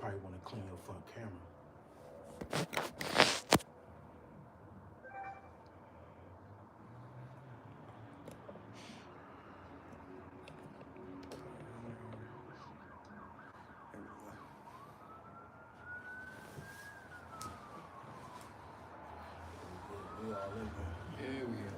probably want to clean your front camera. We all in here. Yeah, we are.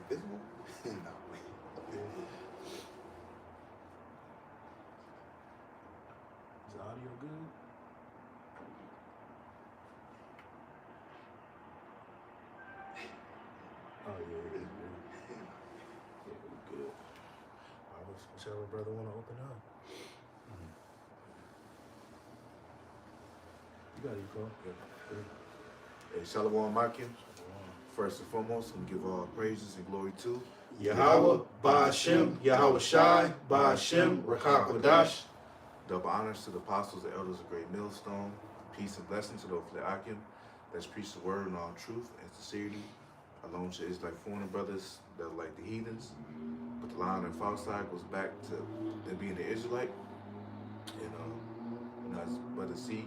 Invisible? No. Is the audio good? Oh yeah, it is good. Yeah, we good. Whichever brother want to open up. You got it, bro. Hey, Shalom Makim. First and foremost, we give all praises and glory to Yahawah, Bahasham, Yahawashi, Bahasham, Rakakwadash. double honors to the apostles and elders of Great Millstone. Peace and blessings to those of the Akim that's preached the word in all truth and sincerity. Alone to Israelite foreigner brothers that are like the heathens. But the line on the far side goes back to them being the Israelite. And as Brother C,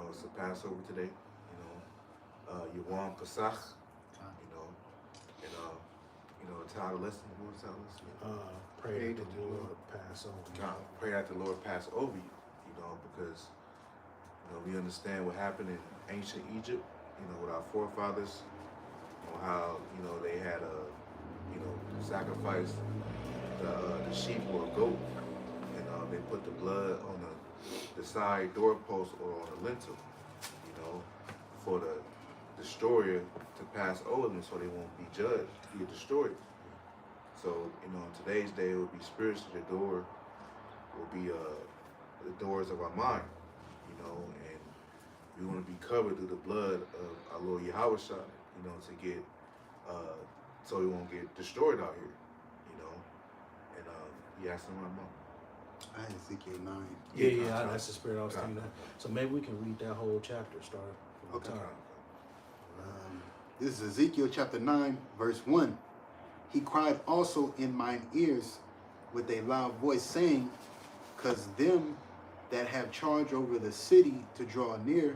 it's a Passover today. Yawam Pesach. The title lesson. What was the title lesson? Pray that the Lord pass over. Pray that the Lord pass over you. Because we understand what happened in ancient Egypt. With our forefathers. How they had sacrificed the sheep or a goat, and they put the blood on the side doorpost or on the lintel, for the destroyer to pass over them, so they won't be judged, be destroyed. So in today's day, it will be spiritually. The door will be the doors of our mind, and we want to be covered through the blood of our Lord Yahawashi, to get, so we won't get destroyed out here, and you asked him right now. I had Ezekiel 9. Yeah, that's the spirit I was thinking that. So maybe we can read that whole chapter, start from the top. This is Ezekiel chapter 9, verse 1. He cried also in mine ears with a loud voice, saying, "'Cause them that have charge over the city to draw near,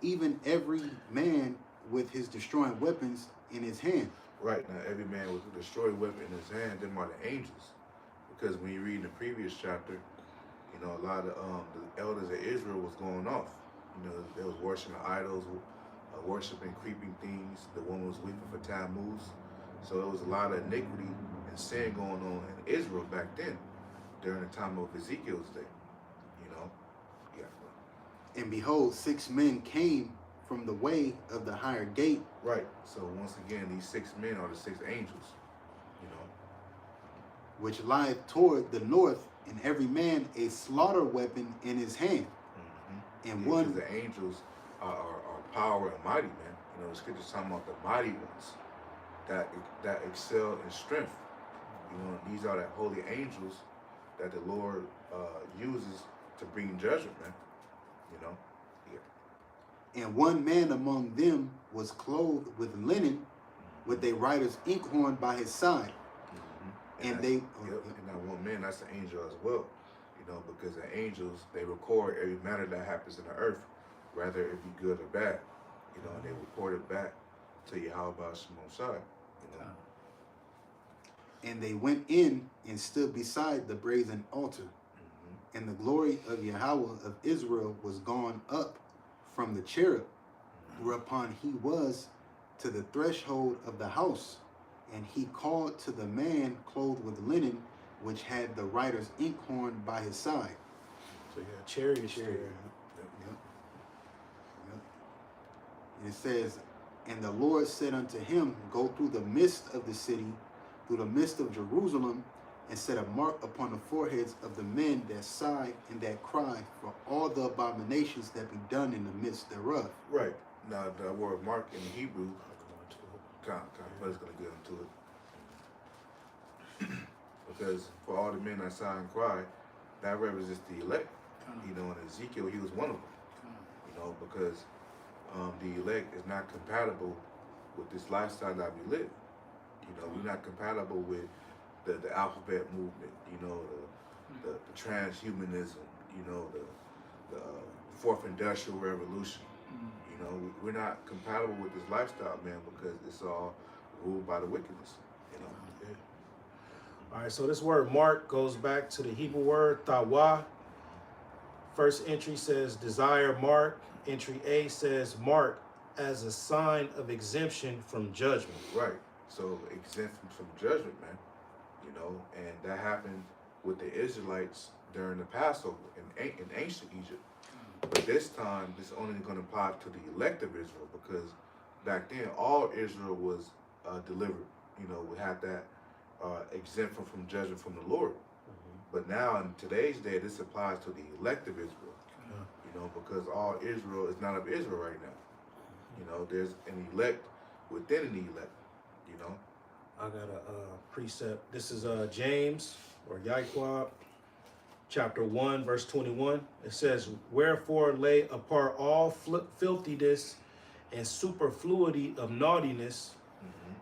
even every man with his destroying weapons in his hand." Right, now every man with a destroyed weapon in his hand, them are the angels. Because when you read in the previous chapter, a lot of the elders of Israel was going off. They was worshiping idols, worshiping creeping things. The woman was weeping for Tammuz. So there was a lot of iniquity and sin going on in Israel back then, during the time of Ezekiel's day. And behold, 6 men came from the way of the higher gate. Right. So once again, these 6 men are the 6 angels. Which lieth toward the north, and every man a slaughter weapon in his hand. Mm-hmm. And because the angels are power and mighty, man. The scripture's talking about the mighty ones that excel in strength. These are the holy angels that the Lord uses to bring judgment, man. And one man among them was clothed with linen, with a writer's inkhorn by his side. Mm-hmm. And that one man, that's an angel as well. Because the angels, they record every matter that happens in the earth, whether it be good or bad. And they report it back to Yahawah Shemosai. And they went in and stood beside the brazen altar. Mm-hmm. And the glory of Yahawah of Israel was gone up from the cherub, whereupon he was to the threshold of the house. And he called to the man clothed with linen, which had the writer's inkhorn by his side. So you got chariots there. Yep. And it says, and the Lord said unto him, go through the midst of the city, through the midst of Jerusalem, and set a mark upon the foreheads of the men that sigh and that cry for all the abominations that be done in the midst thereof. Right. Now, the word mark in Hebrew, but it's going to get into it. Because for all the men that sigh and cry, that represents the elect. You know, and Ezekiel, he was one of them. You know, because the elect is not compatible with this lifestyle that we live. You know, we're not compatible with the alphabet movement. You know, the transhumanism. You know, the fourth industrial revolution. You know, we're not compatible with this lifestyle, man, because it's all ruled by the wickedness. You know. Yeah. All right, so this word mark goes back to the Hebrew word tawah. First entry says desire mark. Entry A says mark as a sign of exemption from judgment. Right. So exempt from judgment, man. You know, and that happened with the Israelites during the Passover in ancient Egypt. But this time, this is only going to apply to the elect of Israel, because back then all Israel was delivered. You know, we had that exempt from judgment from the Lord. But now in today's day, this applies to the elect of Israel. You know, because all Israel is not of Israel right now. You know, there's an elect within an elect. You know. I got a precept. This is James or Yahawah, chapter 1, verse 21. It says, wherefore lay apart all filthiness and superfluity of naughtiness,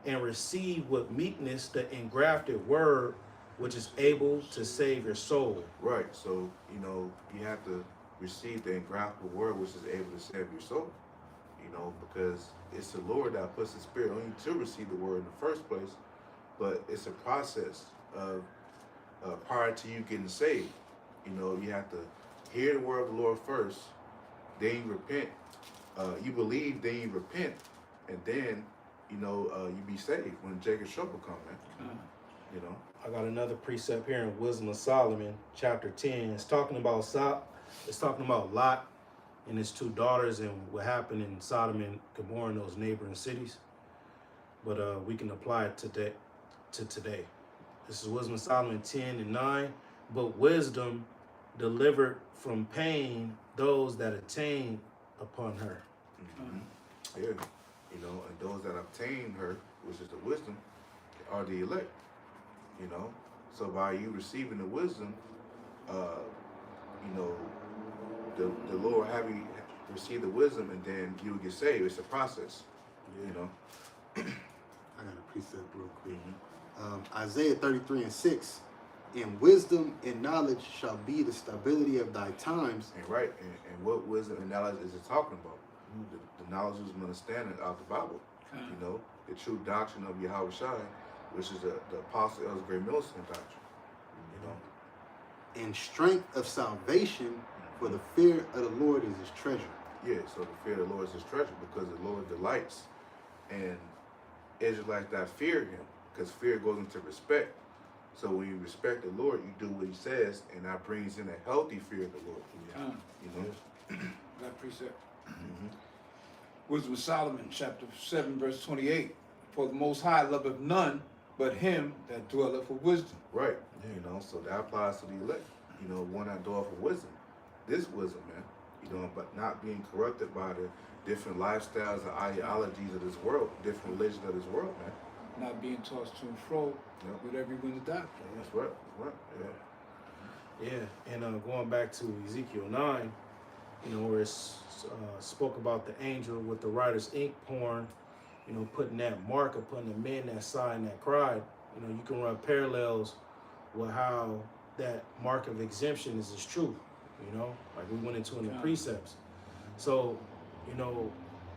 and receive with meekness the engrafted word, which is able to save your soul. Right. So, you know, you have to receive the engrafted word, which is able to save your soul. You know, because it's the Lord that puts the Spirit on you to receive the word in the first place. But it's a process of prior to you getting saved. You know, you have to hear the word of the Lord first, then you repent. You believe, then you repent, and then, you know, you be saved when Jacob's trouble come, man. You know. I got another precept here in Wisdom of Solomon, chapter 10. It's talking about Lot and his two daughters and what happened in Sodom and Gomorrah and those neighboring cities. But we can apply it to today. This is Wisdom of Solomon 10 and 9. But wisdom delivered from pain those that attain upon her. Yeah. You know, and those that obtain her, which is the wisdom, are the elect. You know, so by you receiving the wisdom, you know, the Lord have you receive the wisdom, and then you will get saved. It's a process. You know. I got a precept real quick. Isaiah 33 and 6. In wisdom and knowledge shall be the stability of thy times. And right, and what wisdom and knowledge is it talking about? The knowledge is an understanding of the Bible. You know, the true doctrine of Yahawashi, which is the Apostle Elder Great Millicent doctrine. You know. And strength of salvation, for the fear of the Lord is his treasure. Yeah, so the fear of the Lord is his treasure, because the Lord delights in Israelites that fear him, because fear goes into respect. So when you respect the Lord, you do what he says, and that brings in a healthy fear of the Lord. You know? That precept. Wisdom of Solomon, chapter 7, verse 28. For the Most High loveth none but him that dwelleth for wisdom. Right. You know, so that applies to the elect. You know, one that dwelleth for wisdom. This wisdom, man. You know, but not being corrupted by the different lifestyles and ideologies of this world, different religions of this world, man. Not being tossed to and fro with every wind of doctrine. That's right. Right. Yeah. Yeah, and going back to Ezekiel 9, you know, where it's spoke about the angel with the writer's ink pouring, you know, putting that mark upon the men that sighed and that cried. You know, you can run parallels with how that mark of exemption is true, you know, like we went into in the precepts. So, you know,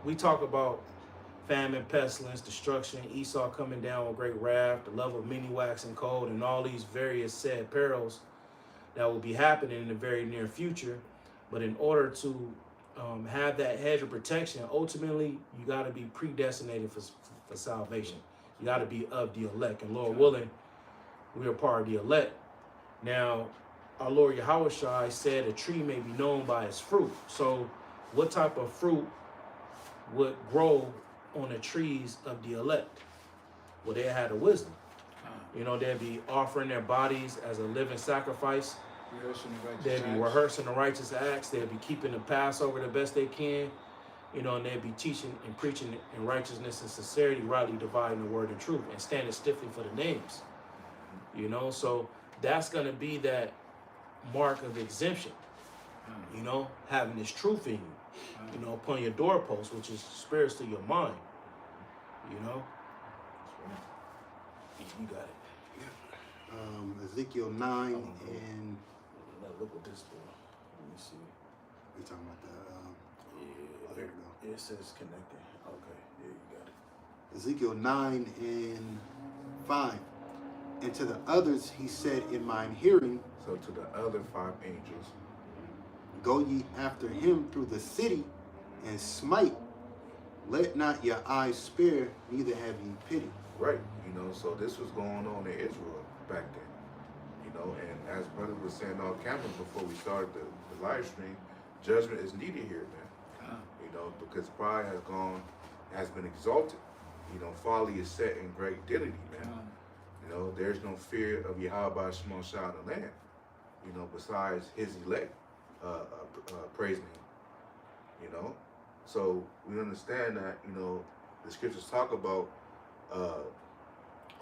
we talk about famine, pestilence, destruction, Esau coming down with great wrath, the love of many waxing cold, and all these various sad perils that will be happening in the very near future. But in order to have that hedge of protection, ultimately, you got to be predestinated for salvation. You got to be of the elect. And Lord willing, we are part of the elect. Now, our Lord Yahawashi said a tree may be known by its fruit. So what type of fruit would grow on the trees of the elect? Well, they had a wisdom. You know, they'd be offering their bodies as a living sacrifice. They'd be rehearsing the righteous acts. They'd be keeping the Passover the best they can. You know, and they'd be teaching and preaching in righteousness and sincerity, rightly dividing the word and truth, and standing stiffly for the names. You know, so that's going to be that mark of exemption. You know, having this truth in you. You know, upon your doorpost, which is spirits to your mind. You know. You got it. Ezekiel 9 and Look what this for. Let me see. we're talking about Yeah, there we go. It says connected. Okay, yeah, you got it. Ezekiel 9 and 5. And to the others he said in mine hearing, So to the other 5 angels, go ye after him through the city and smite. Let not your eyes spare, neither have ye pity. right? You know, so this was going on in Israel back then. You know, and as brother was saying on camera before we started the live stream, judgment is needed here, man. You know, because pride has been exalted. You know, folly is set in great dignity, man. You know, there's no fear of Yahawah Bahasham in the land. You know, besides his elect praising him. You know, so we understand that. You know, the scriptures talk about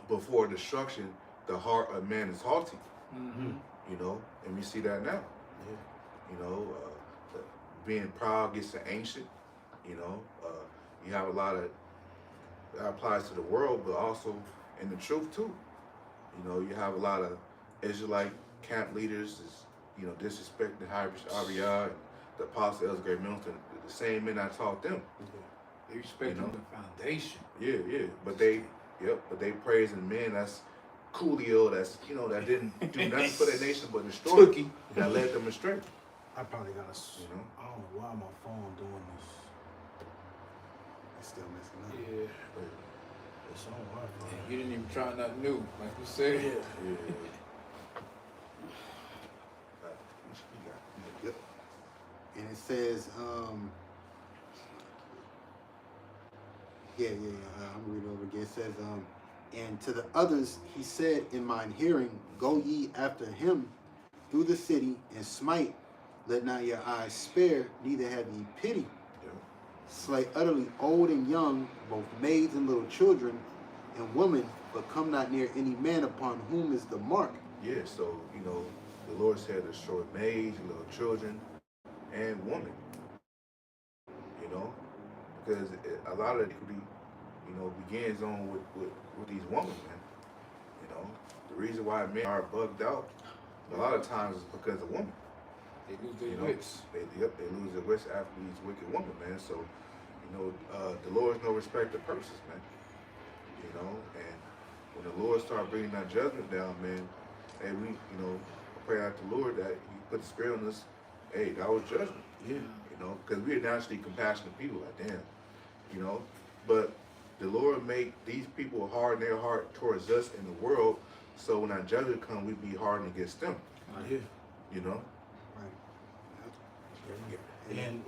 before destruction, the heart of man is haughty. You know, and we see that now. Yeah. You know, being proud gets ancient. You know, you have a lot of that applies to the world, but also in the truth too. You know, you have a lot of Israelite camp leaders, you know, disrespecting the Yahawah and the apostle Els Great Minister, the same men I taught them. They respect the foundation. Yeah, but they praising men that's coolio, that's, you know, that didn't do nothing for their nation but destroy it, that led them astray. I probably got You know? I don't know why my phone doing this. It's still messing up. Yeah. It's on Wi-Fi. You didn't even try nothing new, like you said. Yeah. Yep. And it says, I'm gonna read it over again. It says, and to the others he said in mine hearing, go ye after him through the city and smite. Let not your eyes spare, neither have ye pity. Slay utterly old and young, both maids and little children and women, but come not near any man upon whom is the mark. Yeah, so, you know, the Lord said destroy maids, little children, and women. You know, because a lot of it could be, you know, begins on with these women, man. You know, the reason why men are bugged out a lot of times is because of women. They lose their wits. They lose their wits after these wicked women, man. So, you know, the Lord's no respect of persons, man. You know, and when the Lord start bringing that judgment down, man, hey, we, you know, pray out the Lord that He put the spirit on us. Hey, that was judgment. Yeah. You know, because we're naturally compassionate people, like damn, you know. But the Lord make these people harden their heart towards us in the world, so when that judgment comes, we be hardened against them. Yeah. You know. And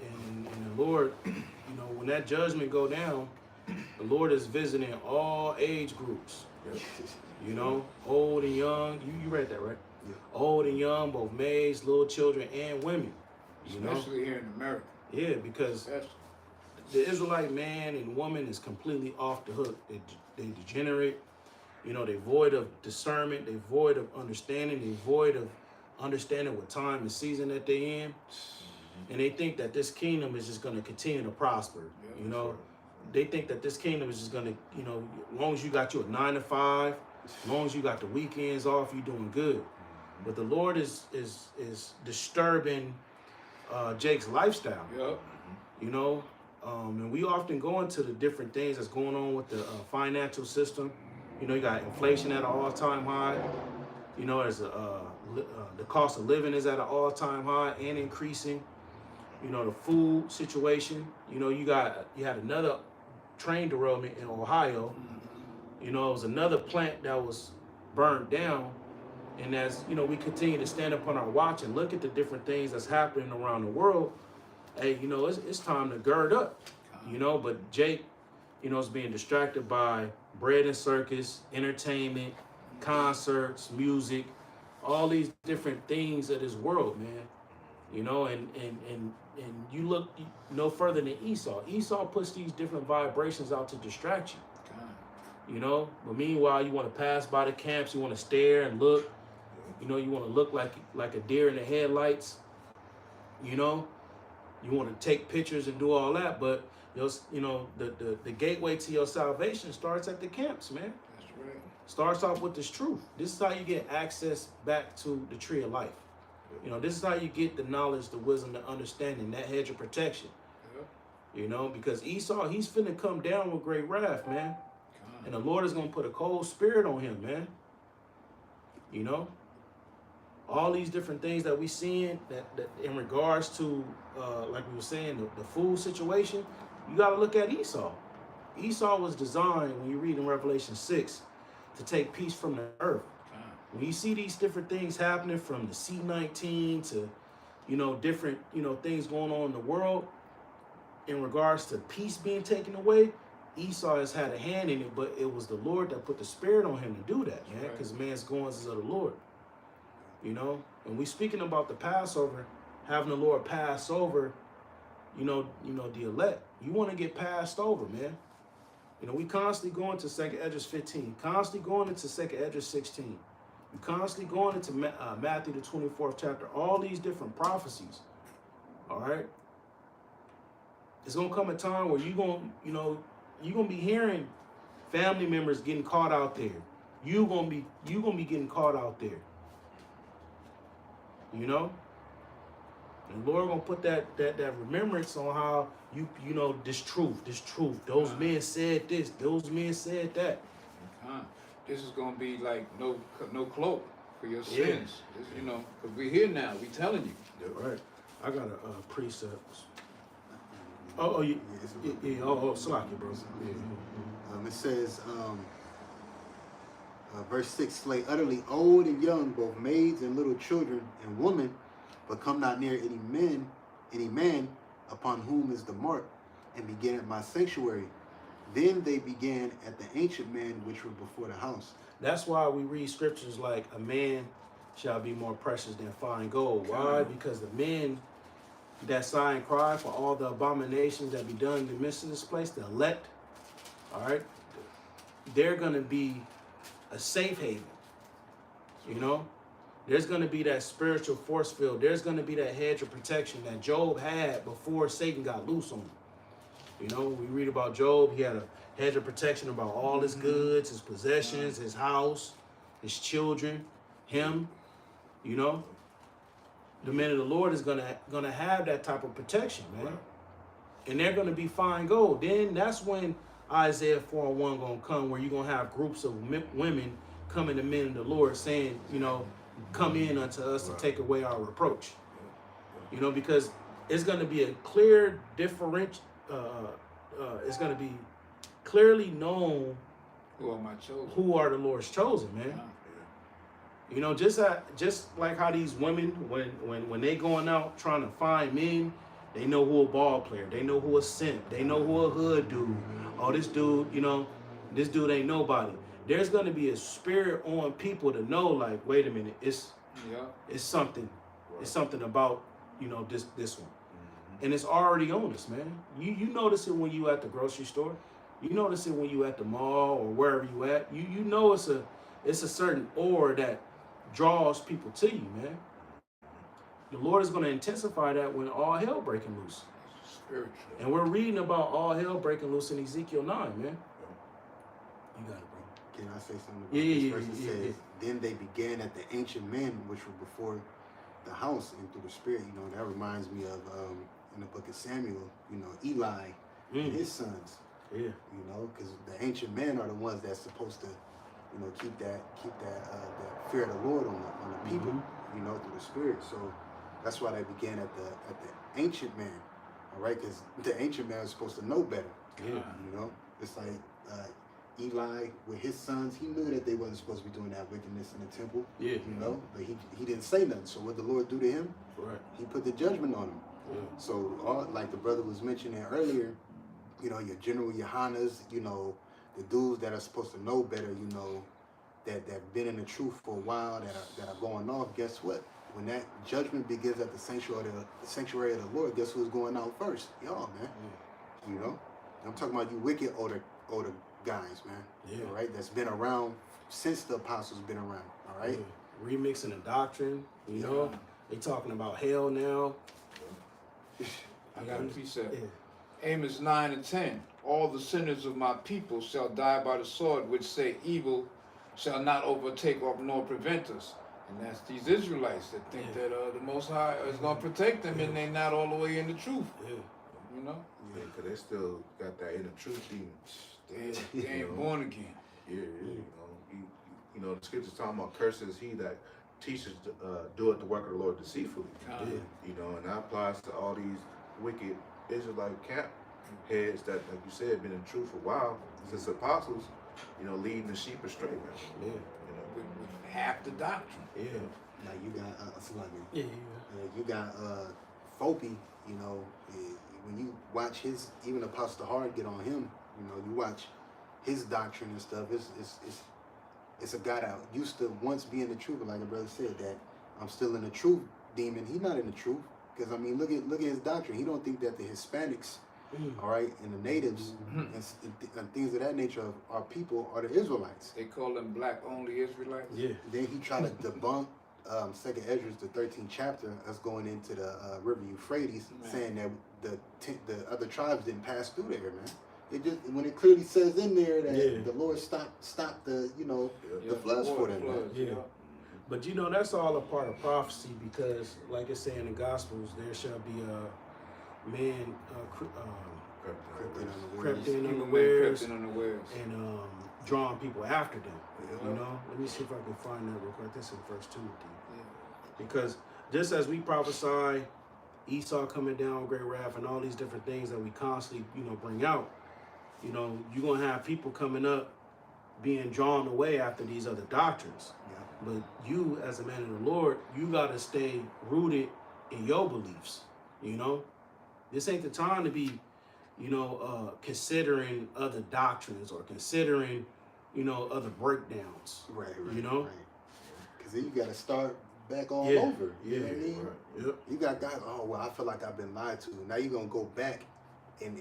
the Lord, you know, when that judgment go down, the Lord is visiting all age groups. You know, old and young. You read that, right? Yeah. Old and young, both maids, little children, and women. You know? Especially here in America. Yeah, because the Israelite man and woman is completely off the hook. They degenerate. You know, they void of discernment. They void of understanding. They void of understanding what time and season that they in. And they think that this kingdom is just going to continue to prosper. You know, they think that this kingdom is just going to, you know, as long as you got your 9 to 5, as long as you got the weekends off, you're doing good. But the Lord is disturbing Jake's lifestyle. Yep. You know, and we often go into the different things that's going on with the financial system. You know, you got inflation at an all-time high. You know, there's the cost of living is at an all-time high and increasing. You know, the food situation. You know, you had another train derailment in Ohio. You know, it was another plant that was burned down. And as, you know, we continue to stand up on our watch and look at the different things that's happening around the world, hey, you know, it's time to gird up, you know. But Jake, you know, is being distracted by bread and circus, entertainment, concerts, music, all these different things of this world, man. You know, and you look no further than Esau. Esau puts these different vibrations out to distract you. You know, but meanwhile, you want to pass by the camps, you want to stare and look. You know, you want to look like a deer in the headlights. You know, you want to take pictures and do all that, but the gateway to your salvation starts at the camps, man. That's right. Starts off with this truth. This is how you get access back to the tree of life. You know, this is how you get the knowledge, the wisdom, the understanding, that hedge of protection. Yeah. You know, because Esau, he's finna come down with great wrath, man. And the Lord is gonna put a cold spirit on him, man. You know, all these different things that we seeing that in regards to, like we were saying, the food situation, you got to look at Esau. Esau was designed, when you read in Revelation 6, to take peace from the earth. When you see these different things happening from the C-19 to, different, things going on in the world in regards to peace being taken away, Esau has had a hand in it, but it was the Lord that put the spirit on him to do that, man, because man's goings is of the Lord. And we speaking about the Passover, having the Lord pass over, the elect. You want to get passed over, man. We constantly going to 2nd Esdras 15, constantly going into 2nd Esdras 16. We constantly going into Matthew the 24th chapter, all these different prophecies. All right. It's gonna come a time where you're gonna be hearing family members getting caught out there. You gonna be getting caught out there. And the Lord gonna put that remembrance on how this truth. Those men said this. Those men said that. This is gonna be like no cloak for your sins. This, because we're here now. We telling you. Right. I got a precept. Oh, Salaki, bro. It says, verse 6, slay utterly old and young, both maids and little children and women, but come not near any man upon whom is the mark, and begin at my sanctuary. Then they began at the ancient men which were before the house. That's why we read scriptures like a man shall be more precious than fine gold. Why? Because the men that sigh and cry for all the abominations that be done in the midst of this place, the elect, all right, they're going to be a safe haven. There's going to be that spiritual force field. There's going to be that hedge of protection that Job had before Satan got loose on him. We read about Job. He had a hedge of protection about all his goods, his possessions, his house, his children, him. The men of the Lord is gonna have that type of protection, man. Right. And they're gonna be fine gold. Then that's when Isaiah 4:1 gonna come, where you're gonna have groups of women coming to men of the Lord saying, come in unto us to take away our reproach. Because it's gonna be a clear different. It's gonna be clearly known who are my chosen. Who are the Lord's chosen, man. Just like how these women, when they going out trying to find men, they know who a ball player, they know who a simp, they know who a hood dude. Oh, this dude, this dude ain't nobody. There's gonna be a spirit on people to know, like, wait a minute, it's something, it's something about this one, and it's already on us, man. You notice it when you at the grocery store, you notice it when you at the mall or wherever you at. You know it's a certain aura that draws people to you, man. The Lord is going to intensify that when all hell breaking loose. Spiritual. And we're reading about all hell breaking loose in Ezekiel 9, man. You got it, bro. Can I say something about this verse? It says, then they began at the ancient men which were before the house, and through the spirit, that reminds me of in the book of Samuel, Eli and his sons. Yeah. Because the ancient men are the ones that's supposed to keep that fear of the Lord on the people, through the spirit. So that's why they began at the ancient man, all right? Because the ancient man is supposed to know better. Yeah. It's like Eli with his sons, he knew that they wasn't supposed to be doing that wickedness in the temple. Yeah. But he didn't say nothing. So what the Lord do to him? Right. He put the judgment on him. Yeah. So like the brother was mentioning earlier, your general Yohanas, the dudes that are supposed to know better, that been in the truth for a while, that are going off. Guess what? When that judgment begins at the sanctuary of the Lord, guess who's going out first? Y'all, man. I'm talking about you wicked older guys, man. Yeah. All right, that's been around since the apostles been around. All right. Yeah. Remixing the doctrine. They talking about hell now. I got a precept. Yeah. Amos 9 and 10. All the sinners of my people shall die by the sword, which say evil shall not overtake or nor prevent us. And that's these Israelites that think that the Most High is going to protect them, and they're not all the way in the truth. Yeah. You know? Yeah, because they still got that inner truth demon. They ain't born again. Yeah, you know, the scriptures talking about curses he that teaches doeth the work of the Lord deceitfully. Yeah. You know, and that applies to all these wicked Israelite camp heads that, like you said, been in truth for a while since the apostles. You know, leading the sheep astray, man. Yeah. You know, With half the doctrine. Yeah. Now you got Yeah. you got Fopi. You know, when you watch his, even Apostle Hard get on him. You know, you watch his doctrine and stuff. It's a guy that used to once be in the truth, but like the brother said, that I'm still in the truth demon. He's not in the truth, because I mean, look at his doctrine. He don't think that the Hispanics, all right, and the natives and things of that nature of our people are the Israelites. They call them black only Israelites. Yeah. Then he tried to debunk Second Ezra, the 13th chapter, us going into the River Euphrates, saying that the other tribes didn't pass through there, man. It just, when it clearly says in there that the Lord stopped the the floods for them. Man. Yeah. But you know, that's all a part of prophecy, because like it say in the Gospels, there shall be a man crept in unawares and drawing people after them. You know, let me see if I can find that real quick. This is 1 Timothy. Because just as we prophesy Esau coming down, great wrath, and all these different things that we constantly, bring out, you're going to have people coming up being drawn away after these other doctrines. Yeah. But you, as a man of the Lord, you got to stay rooted in your beliefs. This ain't the time to be, considering other doctrines or considering, other breakdowns. Right. Right. Because then you got to start back all over. You know what I mean? Right. Yep. You got guys, oh, well, I feel like I've been lied to. Now you're going to go back and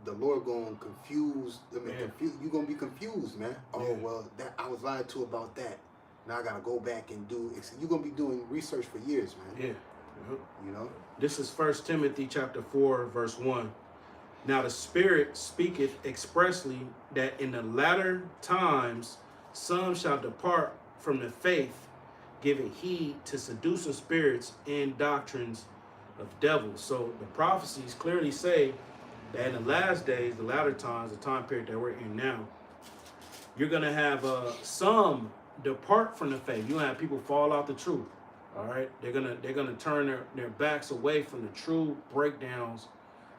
the Lord going to confuse. You're going to be confused, man. Oh, well, that I was lied to about that. Now I got to go back and do. You're going to be doing research for years, man. Yeah. Yep. This is 1 Timothy chapter 4, verse 1. Now the Spirit speaketh expressly that in the latter times some shall depart from the faith, giving heed to seducing spirits and doctrines of devils. So the prophecies clearly say that in the last days, the latter times, the time period that we're in now, you're going to have some depart from the faith. You're going to have people fall out the truth. All right? They're gonna turn their backs away from the true breakdowns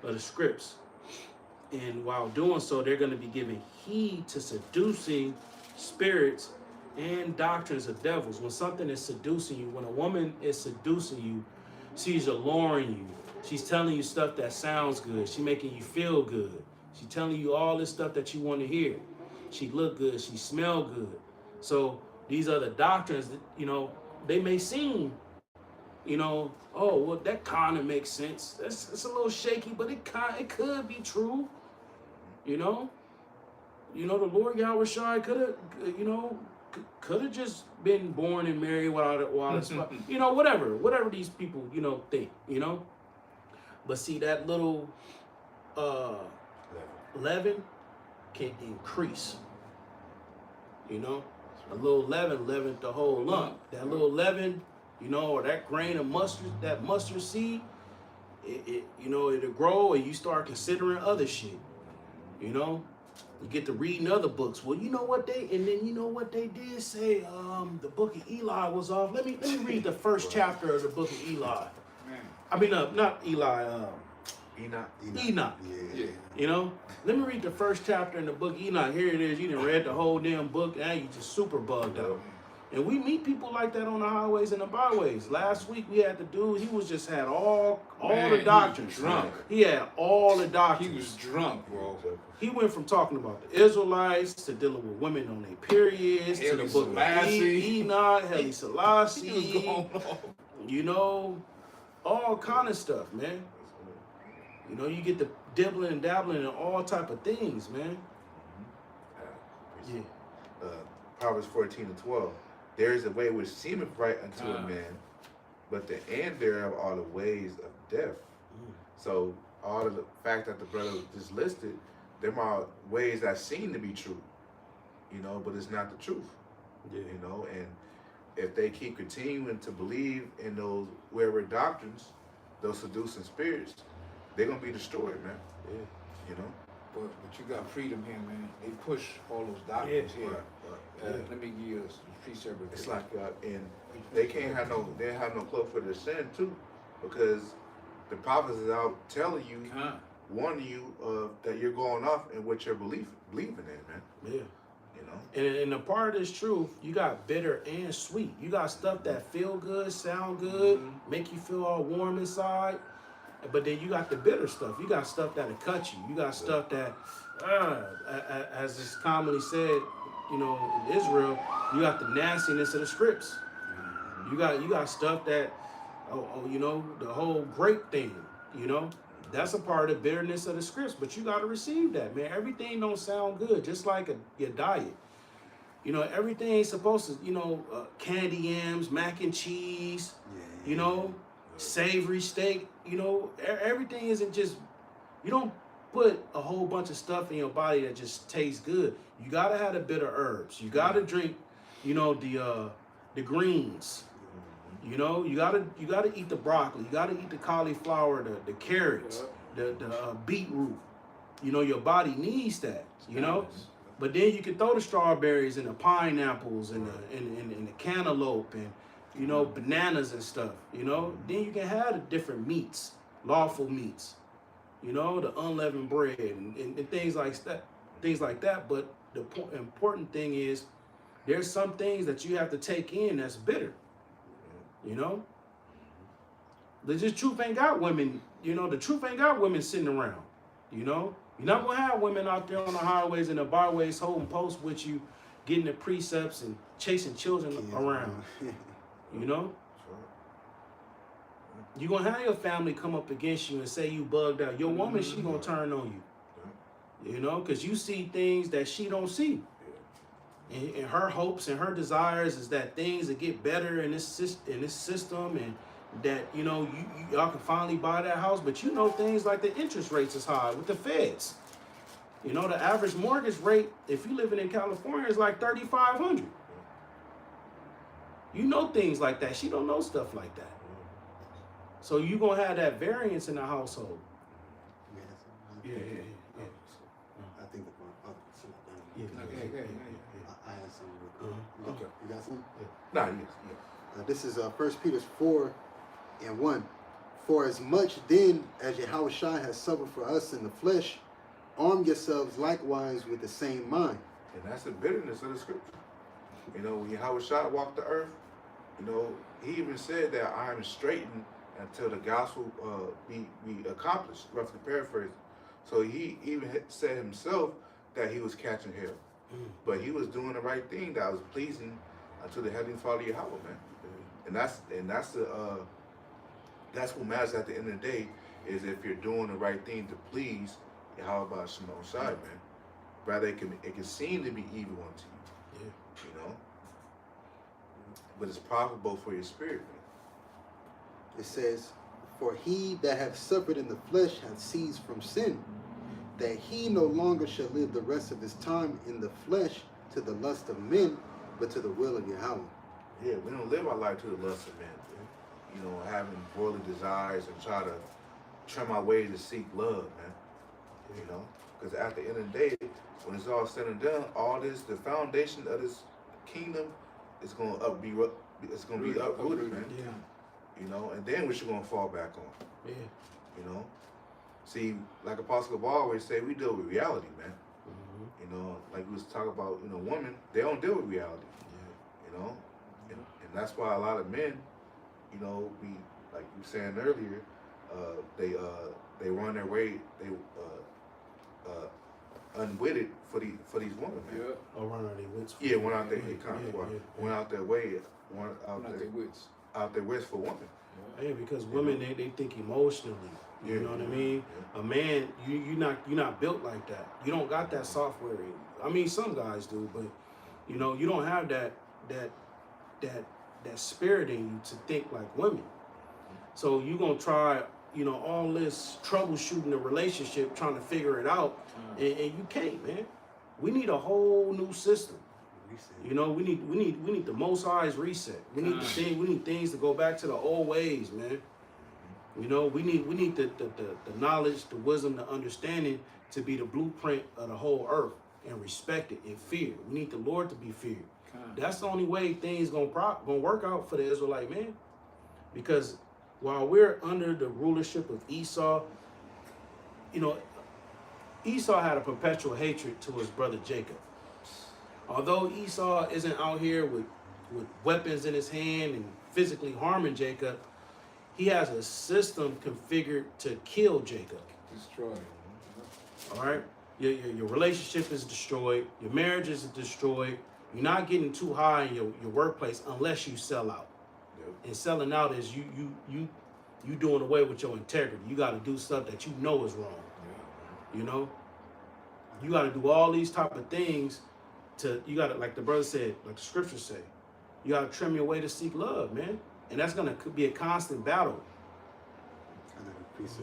of the scripts. And while doing so, they're going to be giving heed to seducing spirits and doctrines of devils. When something is seducing you, when a woman is seducing you, she's alluring you. She's telling you stuff that sounds good. She's making you feel good. She's telling you all this stuff that you want to hear. She look good. She smell good. So these other doctrines, they may seem, oh, well, that kind of makes sense. It's a little shaky, but it could be true. The Lord Yahawashi could have just been born and married without whatever these people, think, But see, that little leaven can increase, A little leaven the whole lump. That little leaven, or that grain of mustard, that mustard seed, it'll grow, and you start considering other shit. You get to reading other books. Well, you know what they did say? The book of Eli was off. Let me read the first chapter of the book of Eli. I mean, not Eli. Enoch. Yeah. Let me read the first chapter in the book of Enoch. Here it is. You done read the whole damn book. Now you just super bugged out. And we meet people like that on the highways and the byways. Last week we had the dude. He had all the doctrines. Drunk. He had all the doctrines. He was drunk, bro. He went from talking about the Israelites to dealing with women on their periods to the book of Enoch, Haile Selassie. All kind of stuff, man. You get the dibbling and dabbling in all type of things, man. Yeah. Proverbs 14:12. There is a way which seemeth right unto a man, but the end thereof are the ways of death. So all of the fact that the brother just listed, them are ways that seem to be true, you know, but it's not the truth, Yeah. you know. And if they keep continuing to believe in those wayward doctrines, those seducing spirits, they're gonna be destroyed, man. Yeah. You know. But you got freedom here, man. They push all those doctrines here. Right. Let me give you a precept. It's like, and they can't have no, they have no cloak for their sin too, because the prophets is out telling you, warning you that you're going off in what you're believing in, man. Yeah. You know. And a part of this truth, you got bitter and sweet. You got stuff that feel good, sound good, make you feel all warm inside. But then you got the bitter stuff. You got stuff that'll cut you. You got stuff that, as is commonly said, you know, in Israel, you got the nastiness of the scripts. You got stuff that, you know, the whole grape thing, you know, that's a part of the bitterness of the scripts. But you got to receive that, man. Everything don't sound good, just like your diet. You know, everything ain't supposed to, you know, candy yams, mac and cheese, you know, savory steak. You know, everything isn't just, you don't put a whole bunch of stuff in your body that just tastes good. You gotta have the bitter herbs. You gotta drink, you know, the greens. You know, you gotta eat the broccoli. You gotta eat the cauliflower, the carrots, the beetroot. You know, your body needs that. You know, but then you can throw the strawberries and the pineapples and the cantaloupe and, you know, bananas and stuff, you know. Then you can have the different meats, lawful meats, you know, the unleavened bread and things like that. But the important thing is there's some things that you have to take in that's bitter, you know. The truth ain't got women, you know, the truth ain't got women sitting around, you know. You're not going to have women out there on the highways and the byways holding posts with you, getting the precepts and chasing children around. You know? You're going to have your family come up against you and say you bugged out. Your woman, she going to turn on you. You know? Because you see things that she don't see. And her hopes and her desires is that things will get better in this system and that, you know, y'all can finally buy that house. But you know things like the interest rates is high with the feds. You know, the average mortgage rate, if you living in California, is like $3,500. You know things like that. She don't know stuff like that. So you gonna have that variance in the household. Yeah. I think I had some. Okay. You got some? Nah, yes. This is 1 Peter 4:1. For as much then as Yahawashi has suffered for us in the flesh, arm yourselves likewise with the same mind. And that's the bitterness of the scripture. You know, when Yahawashi walked the earth, you know, he even said that I am straightened until the gospel be accomplished, roughly paraphrased. So he even said himself that he was catching hell. But he was doing the right thing that was pleasing unto the Heavenly Father Yahawah, man. And that's what matters at the end of the day, is if you're doing the right thing to please Yahawah Bahasham, man. Rather it can seem to be evil unto you. You know? But it's profitable for your spirit, man. It says, for he that hath suffered in the flesh hath ceased from sin, that he no longer shall live the rest of his time in the flesh to the lust of men, but to the will of Yahawah. Yeah, we don't live our life to the lust of men. You know, having worldly desires and try to trim our way to seek love, man. You know? Because at the end of the day, when it's all said and done, all this, the foundation of this kingdom is going to be uprooted, man. Yeah. You know, and then what you going to fall back on. Yeah. You know? See, like Apostle Paul always say, we deal with reality, man. You know, like we was talking about, you know, women, they don't deal with reality. You know? And that's why a lot of men, you know, like you were saying earlier, they run their way, they unwitted for these women, man. Or run out their wits. Yeah, went out there, went out their way, out their wits for women. Yeah, because women they think emotionally. You know what I mean? A man, you're not built like that. You don't got that software in you. I mean, some guys do, but you know, you don't have that spirit in you to think like women. So you're gonna try, all this troubleshooting the relationship, trying to figure it out, and you can't, man. We need a whole new system. We need the Most High's reset. We need things to go back to the old ways, man. We need the knowledge, the wisdom, the understanding to be the blueprint of the whole earth and respect it and fear. We need the Lord to be feared. That's the only way things gonna work out for the Israelite man. Because while we're under the rulership of Esau, Esau had a perpetual hatred to his brother Jacob. Although Esau isn't out here with weapons in his hand and physically harming Jacob, he has a system configured to kill Jacob. Destroy. All right? Your relationship is destroyed. Your marriage is destroyed. You're not getting too high in your workplace unless you sell out. Yep. And selling out is you doing away with your integrity. You got to do stuff that you know is wrong. Yeah. You got to do all these type of things you got to, like the brother said, like the scriptures say, you got to trim your way to seek love, man. And that's going to be a constant battle. This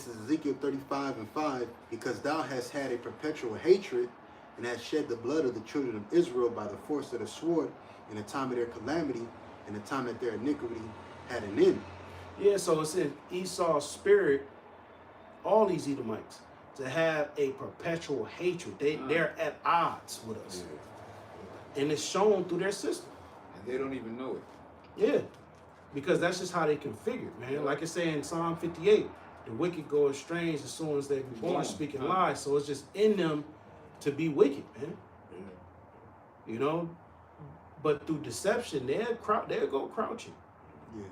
is Ezekiel 35:5. Because thou hast had a perpetual hatred and hast shed the blood of the children of Israel by the force of the sword in the time of their calamity and the time that their iniquity had an end. Yeah, so it's in Esau's spirit, all these Edomites, to have a perpetual hatred. They're at odds with us. And it's shown through their system. And they don't even know it. Yeah, because that's just how they configured, man. Like it say in Psalm 58, the wicked go astray as soon as they be born speaking lies. So it's just in them to be wicked, man. But through deception, they'll go crouching. Yeah.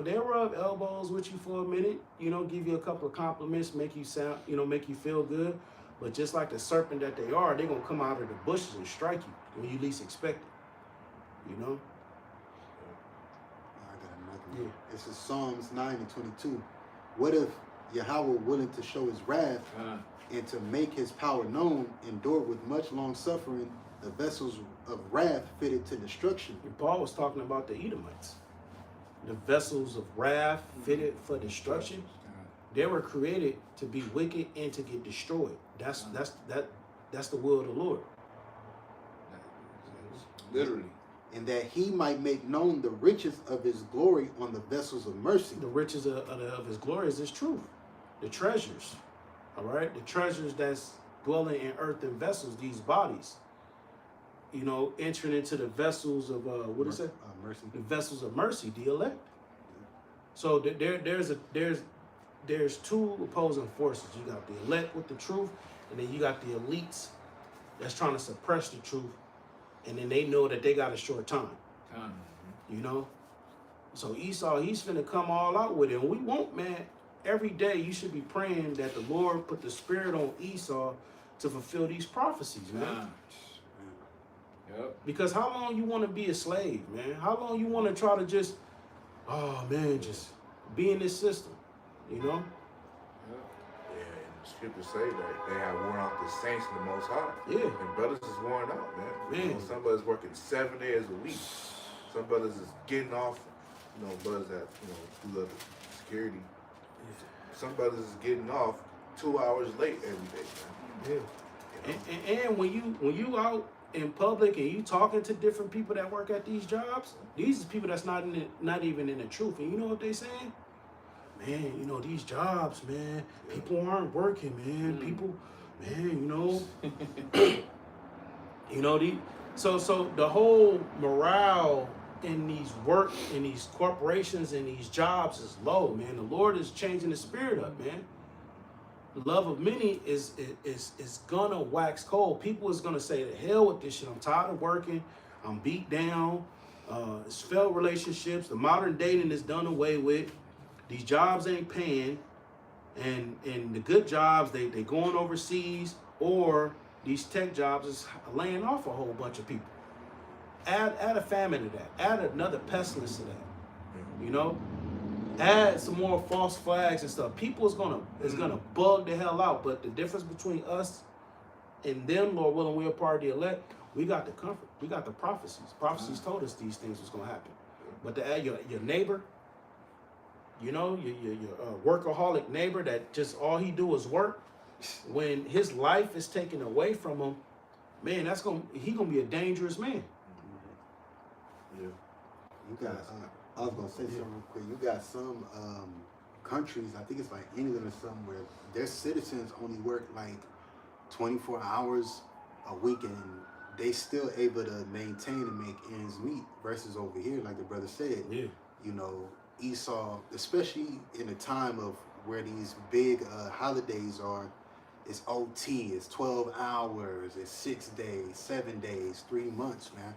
They'll rub elbows with you for a minute, give you a couple of compliments, make you feel good. But just like the serpent that they are, they're going to come out of the bushes and strike you when you least expect it. I got another one. Yeah. This is Psalms 9:22. What if Yahawah, willing to show his wrath and to make his power known, endured with much long suffering the vessels of wrath fitted to destruction? And Paul was talking about the Edomites. The vessels of wrath fitted for destruction. They were created to be wicked and to get destroyed. That's the will of the Lord. Literally. And that he might make known the riches of his glory on the vessels of mercy. The riches of his glory is his truth. The treasures. All right? The treasures that's dwelling in earthen vessels, these bodies. Entering into the vessels of mercy. The vessels of mercy, the elect. So there's two opposing forces. You got the elect with the truth, and then you got the elites that's trying to suppress the truth, and then they know that they got a short time. So Esau, he's finna come all out with it. And we won't, man. Every day you should be praying that the Lord put the spirit on Esau to fulfill these prophecies, man. Yep. Because how long you want to be a slave, man? How long you want to try to just just be in this system, Yeah, and the scriptures say that they have worn out the saints of the Most High. Yeah. And brothers is worn out, man. Some brothers working 7 days a week. Some brothers is getting off, brothers that, do the security. Some brothers is getting off 2 hours late every day, man. Yeah. And when you out in public and you talking to different people that work at these jobs, these are people that's not even in the truth. And you know what they saying? Man, these jobs, man, people aren't working, man. People, man, so the whole morale in these corporations and these jobs is low, man. The Lord is changing the spirit up, man. The love of many is gonna wax cold. People is gonna say, "The hell with this shit. I'm tired of working. I'm beat down. It's failed relationships. The modern dating is done away with. These jobs ain't paying, and the good jobs they going overseas, or these tech jobs is laying off a whole bunch of people. Add a famine to that. Add another pestilence to that. Add some more false flags and stuff. People is gonna bug the hell out. But the difference between us and them, Lord willing, we're a part of the elect. We got the comfort. We got the prophecies. Prophecies told us these things was gonna happen. But to add your neighbor, You know, your workaholic neighbor that just all he do is work. When his life is taken away from him, man, he gonna be a dangerous man. Yeah. You got. I was gonna say something real quick. You got some countries. I think it's like England or something where their citizens only work like 24 hours a week, and they still able to maintain and make ends meet. Versus over here, like the brother said, Yeah. you know, Esau, especially in a time of where these big holidays are, it's OT, it's 12 hours, it's 6 days, 7 days, 3 months, man.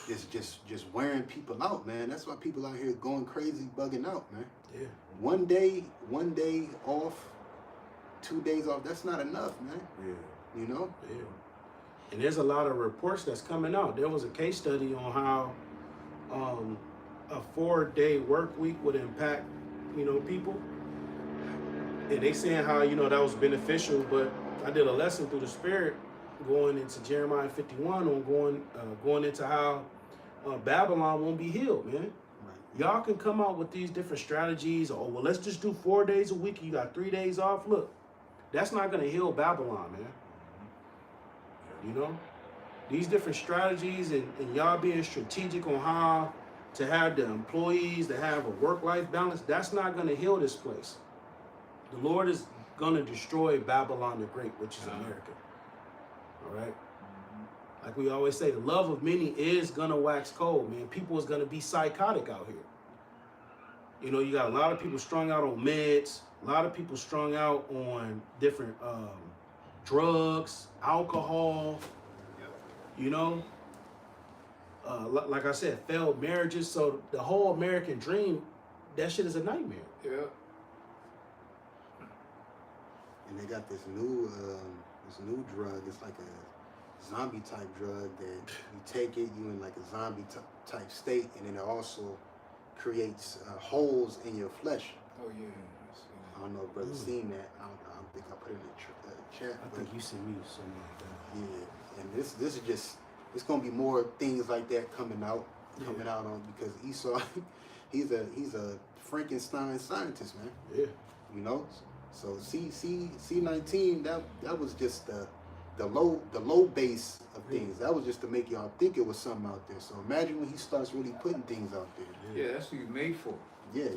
It's just wearing people out, man. That's why people out here going crazy, bugging out, man. Yeah. One day off, 2 days off, that's not enough, man. Yeah. You know? Yeah. And there's a lot of reports that's coming out. There was a case study on how a 4-day work week would impact, you know, people. And they saying how, you know, that was beneficial, but I did a lesson through the Spirit going into Jeremiah 51 on going into how Babylon won't be healed, man. Right. Y'all can come out with these different strategies. Oh, well, let's just do 4 days a week. You got 3 days off. Look, that's not going to heal Babylon, man. You know, these different strategies and y'all being strategic on how to have the employees to have a work-life balance, that's not going to heal this place. The Lord is going to destroy Babylon the Great, which is America. All right? Like we always say, the love of many is going to wax cold, man. People is going to be psychotic out here. You know, you got a lot of people strung out on meds, a lot of people strung out on different drugs, alcohol, you know, like I said, failed marriages. So the whole American dream, that shit is a nightmare. Yeah. And they got this new drug. It's like a zombie type drug that you take it, you in like a zombie type state, and then it also creates holes in your flesh. Oh yeah. I don't know if brother's seen that. I don't think I put it in the chat. I think you sent me something like that. Yeah, and this is just, it's gonna be more things like that coming out on, because Esau, he's a Frankenstein scientist, man. Yeah. You know, so C19 that was just the low base of things. That was just to make y'all think it was something out there. So imagine when he starts really putting things out there. Yeah, that's what he's made for. Yeah.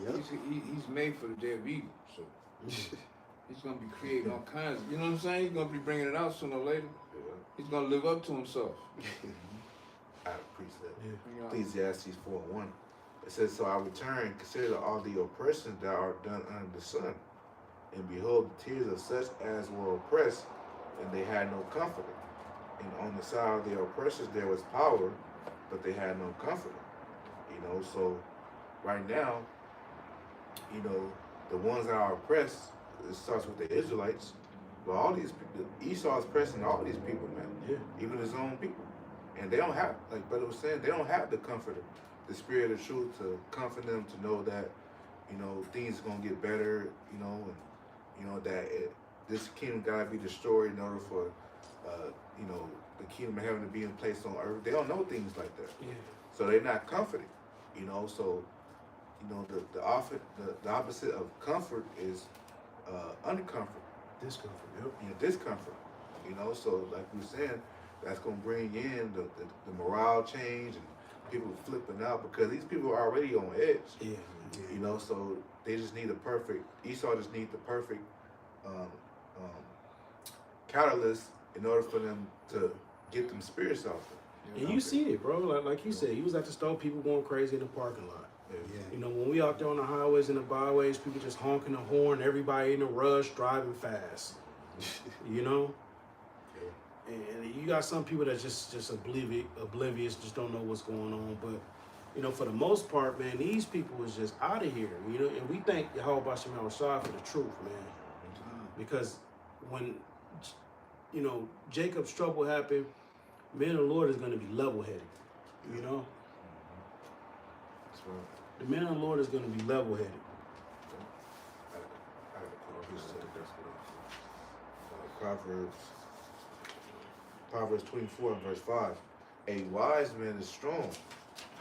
He's made for the day of evil. So he's gonna be creating all kinds. You know what I'm saying? He's gonna be bringing it out sooner or later. He's gonna live up to himself. I appreciate that. Yeah. Ecclesiastes 4:1. It says, "So I return, consider all the oppressions that are done under the sun, and behold, the tears of such as were oppressed, and they had no comforter. And on the side of the oppressors there was power, but they had no comforter." You know, so right now, you know, the ones that are oppressed, it starts with the Israelites, but all these people, Esau is pressing all these people, man. Yeah. Even his own people. And they don't have, like Brother was saying, they don't have the comforter, the spirit of truth to comfort them, to know that, you know, things are going to get better, you know, and, you know, that this kingdom got to be destroyed in order for, you know, the kingdom of heaven to be in place on earth. They don't know things like that. Yeah. So they're not comforted, you know, so, you know, the opposite of comfort is uncomfort. Discomfort. Yep. You know, discomfort, you know, so like we were saying, that's going to bring in the morale change and people flipping out, because these people are already on edge. Yeah. You know, so they just need Esau just need the perfect catalyst in order for them to get them spirits out there. And you see it, bro. Like you said, you was at the store, people going crazy in the parking lot. Yeah. You know, when we out there on the highways and the byways, people just honking the horn, everybody in a rush, driving fast. You know? And you got some people that's just oblivious, just don't know what's going on. But, you know, for the most part, man, these people is just out of here. You know, and we thank Bahasham for the truth, man. Because when, you know, Jacob's trouble happened, man, the Lord is going to be level-headed. You know? That's right. The man of the Lord is going to be level-headed. Proverbs 24 and verse 5. A wise man is strong,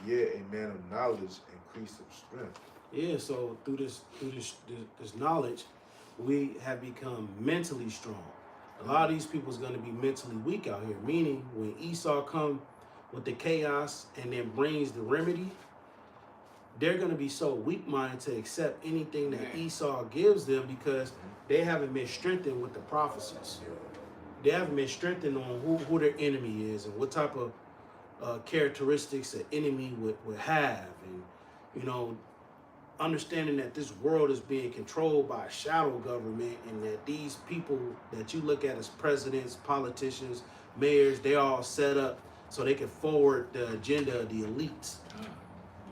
yet a man of knowledge increaseth strength. Yeah, so through this knowledge, we have become mentally strong. A lot of these people is going to be mentally weak out here. Meaning, when Esau come with the chaos and then brings the remedy, they're going to be so weak-minded to accept anything that Esau gives them because they haven't been strengthened with the prophecies. They haven't been strengthened on who their enemy is and what type of characteristics an enemy would have, and you know, understanding that this world is being controlled by a shadow government, and that these people that you look at as presidents, politicians, mayors, they all set up so they can forward the agenda of the elites.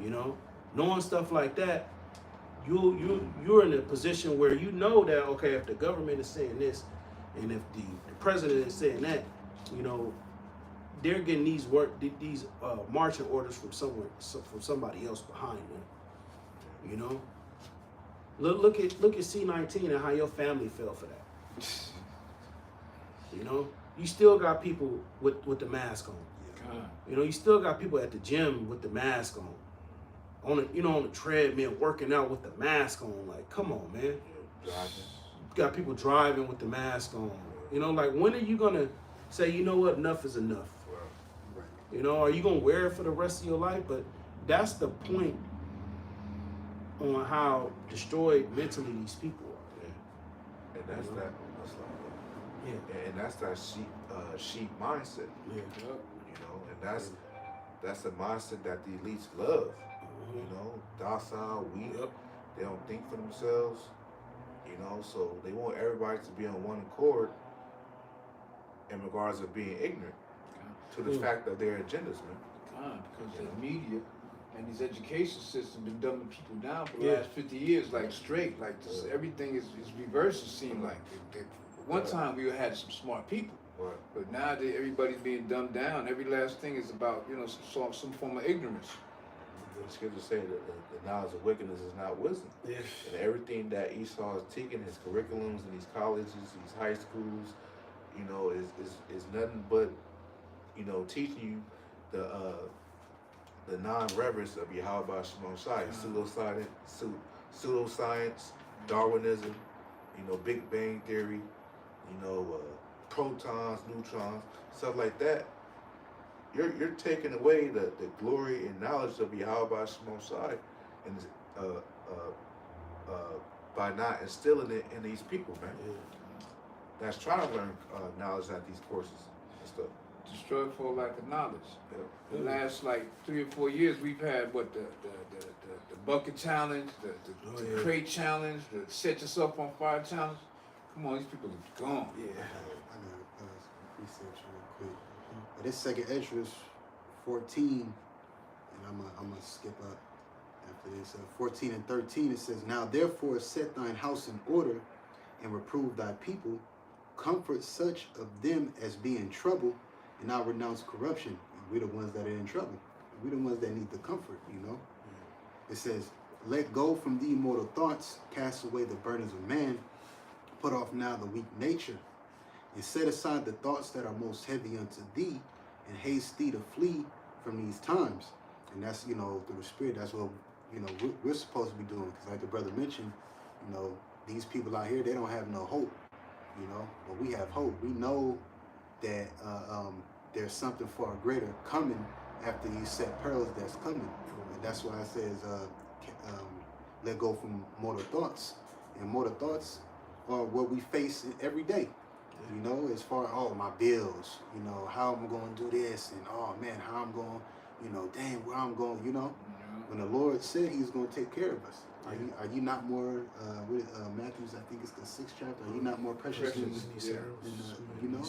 You know, knowing stuff like that, you're in a position where you know that, okay, if the government is saying this, and if the president is saying that, you know, they're getting these marching orders from from somebody else behind them. You know, look at C-19 and how your family fell for that. You know, you still got people with the mask on. You know, you still got people at the gym with the mask on the treadmill working out with the mask on. Like, come on, man. You got people driving with the mask on. You know, like, when are you gonna say, you know what, enough is enough? Right. You know, are you gonna wear it for the rest of your life? But that's the point on how destroyed mentally these people are. Yeah. And that's that. That's like that. Yeah. And that's that sheep mindset. Yeah. You know, and that's the mindset that the elites love. You know, docile, weak. Yep. They don't think for themselves. You know, so they want everybody to be on one accord in regards of being ignorant to the fact of their agendas, man. Because the media and these education systems been dumbing people down for the last 50 years, like straight. Like this, everything is reversed, it seemed like. One time we had some smart people. Right. But now everybody's being dumbed down. Every last thing is about, you know, some form of ignorance. The scriptures say that the knowledge of wickedness is not wisdom. Yeah. And everything that Esau is taking, his curriculums in these colleges, these high schools, you know, is nothing but, you know, teaching you the non-reverence of Yahawah pseudoscience, Darwinism, you know, Big Bang Theory, you know, protons, neutrons, stuff like that. You're taking away the glory and knowledge of Yahawah and by not instilling it in these people, man. Yeah. That's trying to learn knowledge at these courses and stuff. Destroyed for lack of knowledge. Yeah. The last like 3 or 4 years, we've had what the bucket challenge, the crate challenge, the set yourself on fire challenge. Come on, these people are gone. Yeah. I got research real quick. But this second Esdras 14, and I'm gonna skip up after this. 14 and 13, it says, "Now therefore set thine house in order, and reprove thy people, comfort such of them as be in trouble, and not renounce corruption." And we're the ones that are in trouble. We're the ones that need the comfort, you know. It says, "Let go from thee mortal thoughts, cast away the burdens of man, put off now the weak nature, and set aside the thoughts that are most heavy unto thee, and haste thee to flee from these times." And that's, you know, through the Spirit, that's what, you know, we're supposed to be doing. Because like the brother mentioned, you know, these people out here, they don't have no hope, you know, but we have hope. We know that there's something far greater coming after these set perils that's coming. And that's why it says, let go from mortal thoughts. And mortal thoughts are what we face every day. You know, as far as, my bills, you know, how I'm going to do this, and how I'm going, you know, dang, where I'm going, you know. When the Lord said he's going to take care of us. Are you not more, with Matthews, I think it's the 6th chapter, are you not more precious than you know,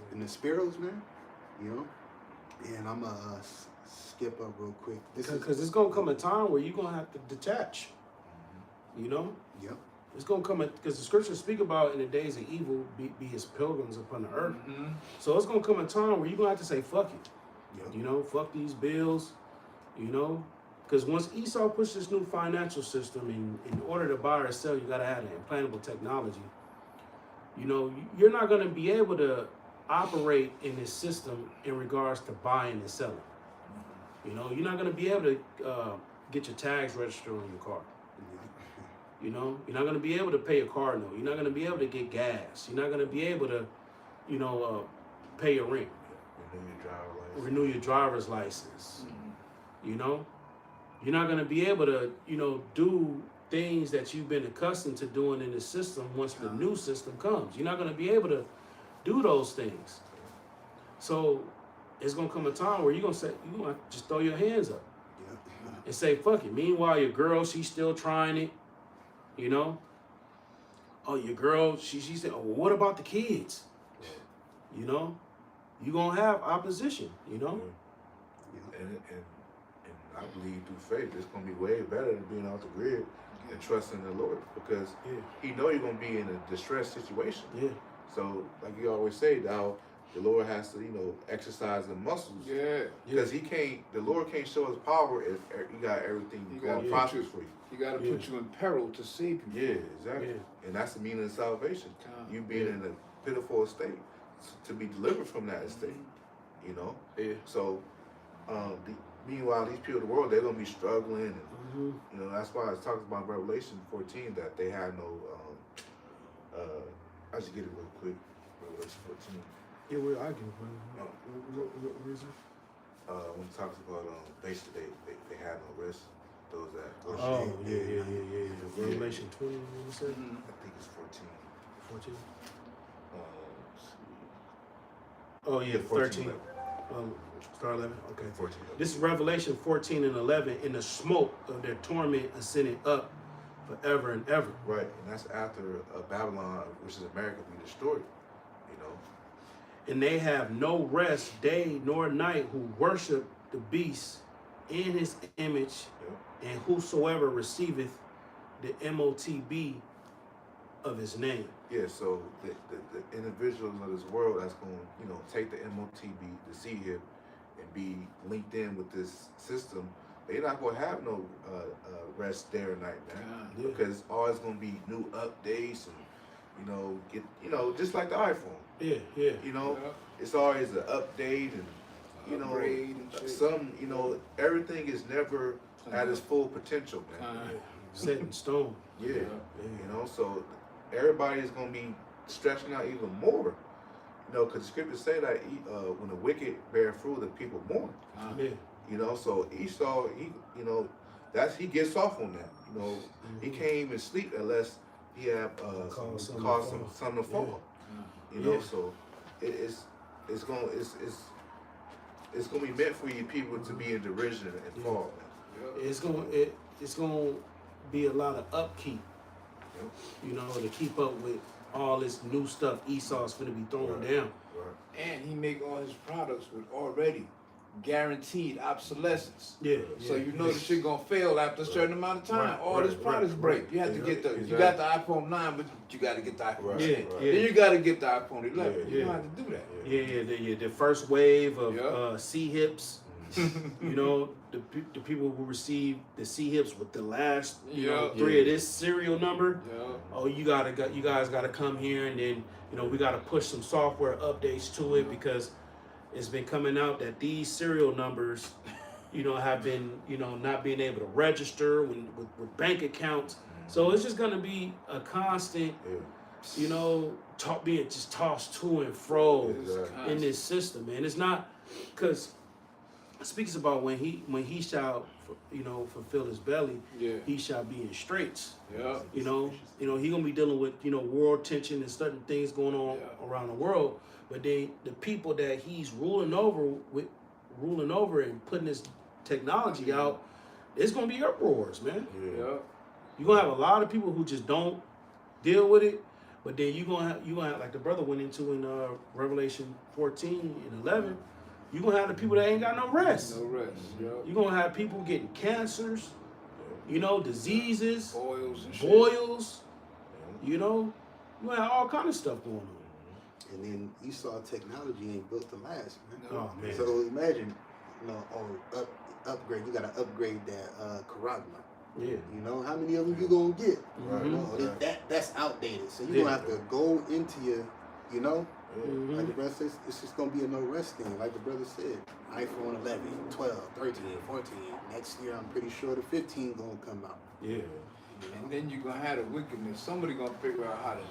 than the sparrows, man? You know? And I'm going to skip up real quick. Because it's going to come a time where you're going to have to detach. You know? Yep. It's going to come, because the scriptures speak about in the days of evil, be his pilgrims upon the earth. So it's going to come a time where you're going to have to say, fuck it. Yep. You know, fuck these bills, you know. Because once Esau pushed this new financial system, in order to buy or sell, you got to have an implantable technology. You know, you're not going to be able to operate in this system in regards to buying and selling. You know, you're not going to be able to get your tags registered on your car. You know, you're not going to be able to pay a car note. You're not going to be able to get gas. You're not going to be able to, you know, pay your rent. Renew your driver's license. You know, you're not going to be able to, you know, do things that you've been accustomed to doing in the system once the new system comes. You're not going to be able to do those things. So it's going to come a time where you're going to say, you're going to just throw your hands up and say, fuck it. Meanwhile, your girl, she's still trying it. You know? Oh, your girl, she said, oh, well, what about the kids? You know? You're going to have opposition, you know? And I believe through faith, it's going to be way better than being off the grid and trusting the Lord, because he know you're going to be in a distressed situation. Yeah. So, like you always say, now the Lord has to, you know, exercise the muscles. Yeah. Because the Lord can't show his power if you got everything going prosperous for you. He got to put you in peril to save you. Yeah, exactly. Yeah. And that's the meaning of salvation. You being in a pitiful state to be delivered from that estate. You know? Yeah. So, meanwhile, these people of the world, they're going to be struggling. And, you know, that's why it talks about Revelation 14 that they had no, I should get it real quick. Revelation 14. Yeah, well, I get it. Where is it? When it talks about basically they had no rest. Those that Yeah. Revelation 20, what you said? I think it's 14. 14? Let's see. Oh, yeah, 13. 11. Start 11? Okay. 14. This is Revelation 14 and 11. In the smoke of their torment ascending up forever and ever. Right, and that's after Babylon, which is America, be destroyed. You know. And they have no rest day nor night who worship the beast in his image, and whosoever receiveth the MOTB of his name. Yeah, so the individuals of this world that's going to, you know, take the MOTB, the CHIP, and be linked in with this system, they're not going to have no rest day or night, man. Because it's always going to be new updates and, you know, just like the iPhone. Yeah. You know, it's always an update and, you know, some, you know, everything is never at its full potential, man. Set in stone. Yeah. You know, so everybody is going to be stretching out even more. You know, because the scriptures say that when the wicked bear fruit, the people mourn. You know, so Esau, he gets off on that. You know, he can't even sleep unless he have caused something to fall. You know, so it's gonna be meant for you people to be in derision and fall. It's gonna be a lot of upkeep. You know, to keep up with all this new stuff Esau's gonna be throwing down. And he make all his products with already guaranteed obsolescence. So you know the shit gonna fail after a certain amount of time. All his products break. You have to get you got the iPhone 9, but you got to get the iPhone 10. Then you got to get the iPhone 11. You don't have to do that. The first wave of C-hips. You know, the people who receive the C-hips with the last 3 of this serial number. Oh, you guys gotta come here, and then we gotta push some software updates to it because it's been coming out that these serial numbers, have been, not being able to register with bank accounts. So it's just gonna be a constant, being just tossed to and fro in this system, man. It's not because it speaks about when he shall, fulfill his belly, he shall be in straits. He gonna be dealing with world tension and certain things going on around the world. But then the people that he's ruling over and putting this technology out, it's gonna be uproars, man. You're gonna have a lot of people who just don't deal with it, but then you're gonna have like the brother went into in Revelation 14 and 11. You're gonna have the people that ain't got no rest. You're gonna have people getting cancers, diseases, boils. You're gonna have all kind of stuff going on. And then Esau technology ain't built to last, man. Oh, man. So imagine, upgrade. You gotta upgrade that Karagma. How many of them you gonna get? That's outdated. So you're gonna have to go into your, like the brother says, it's just gonna be a no rest thing. Like the brother said, iPhone 11, 12, 13, 14. Next year, I'm pretty sure the 15 gonna come out. And then you're gonna have the wickedness. Somebody gonna figure out how to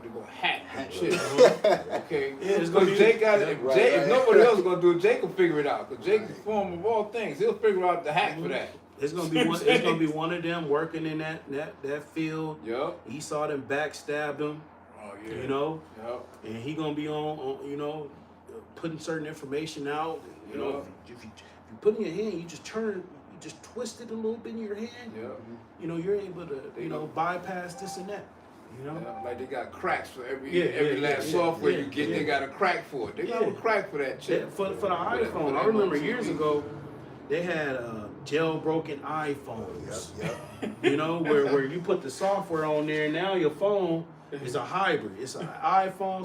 they're gonna hack and shit. Okay. Yeah, it's gonna Because be- Jake got it. Right, If right. nobody else is gonna do it, Jake will figure it out. Because Jake is Right. the form of all things. He'll figure out the hack for that. It's gonna be one. It's gonna be one of them working in that field. Yup. Esau them backstabbed him, Oh yeah. you know, Yup. and he gonna be on you know, putting certain information out. You know, if you put in your hand, you just twist it a little bit in your hand. Yup. You know, you're able to bypass this and that. You know. Yeah, like they got cracks for every Yeah, last yeah, software yeah, you get. yeah. They got a crack for it. They got a Yeah. crack for that shit. For the iPhone, for I that remember MOTV. years ago, they had jailbroken iPhones. Yep. You know, where you put the software on there, and now your phone is a hybrid. It's an iPhone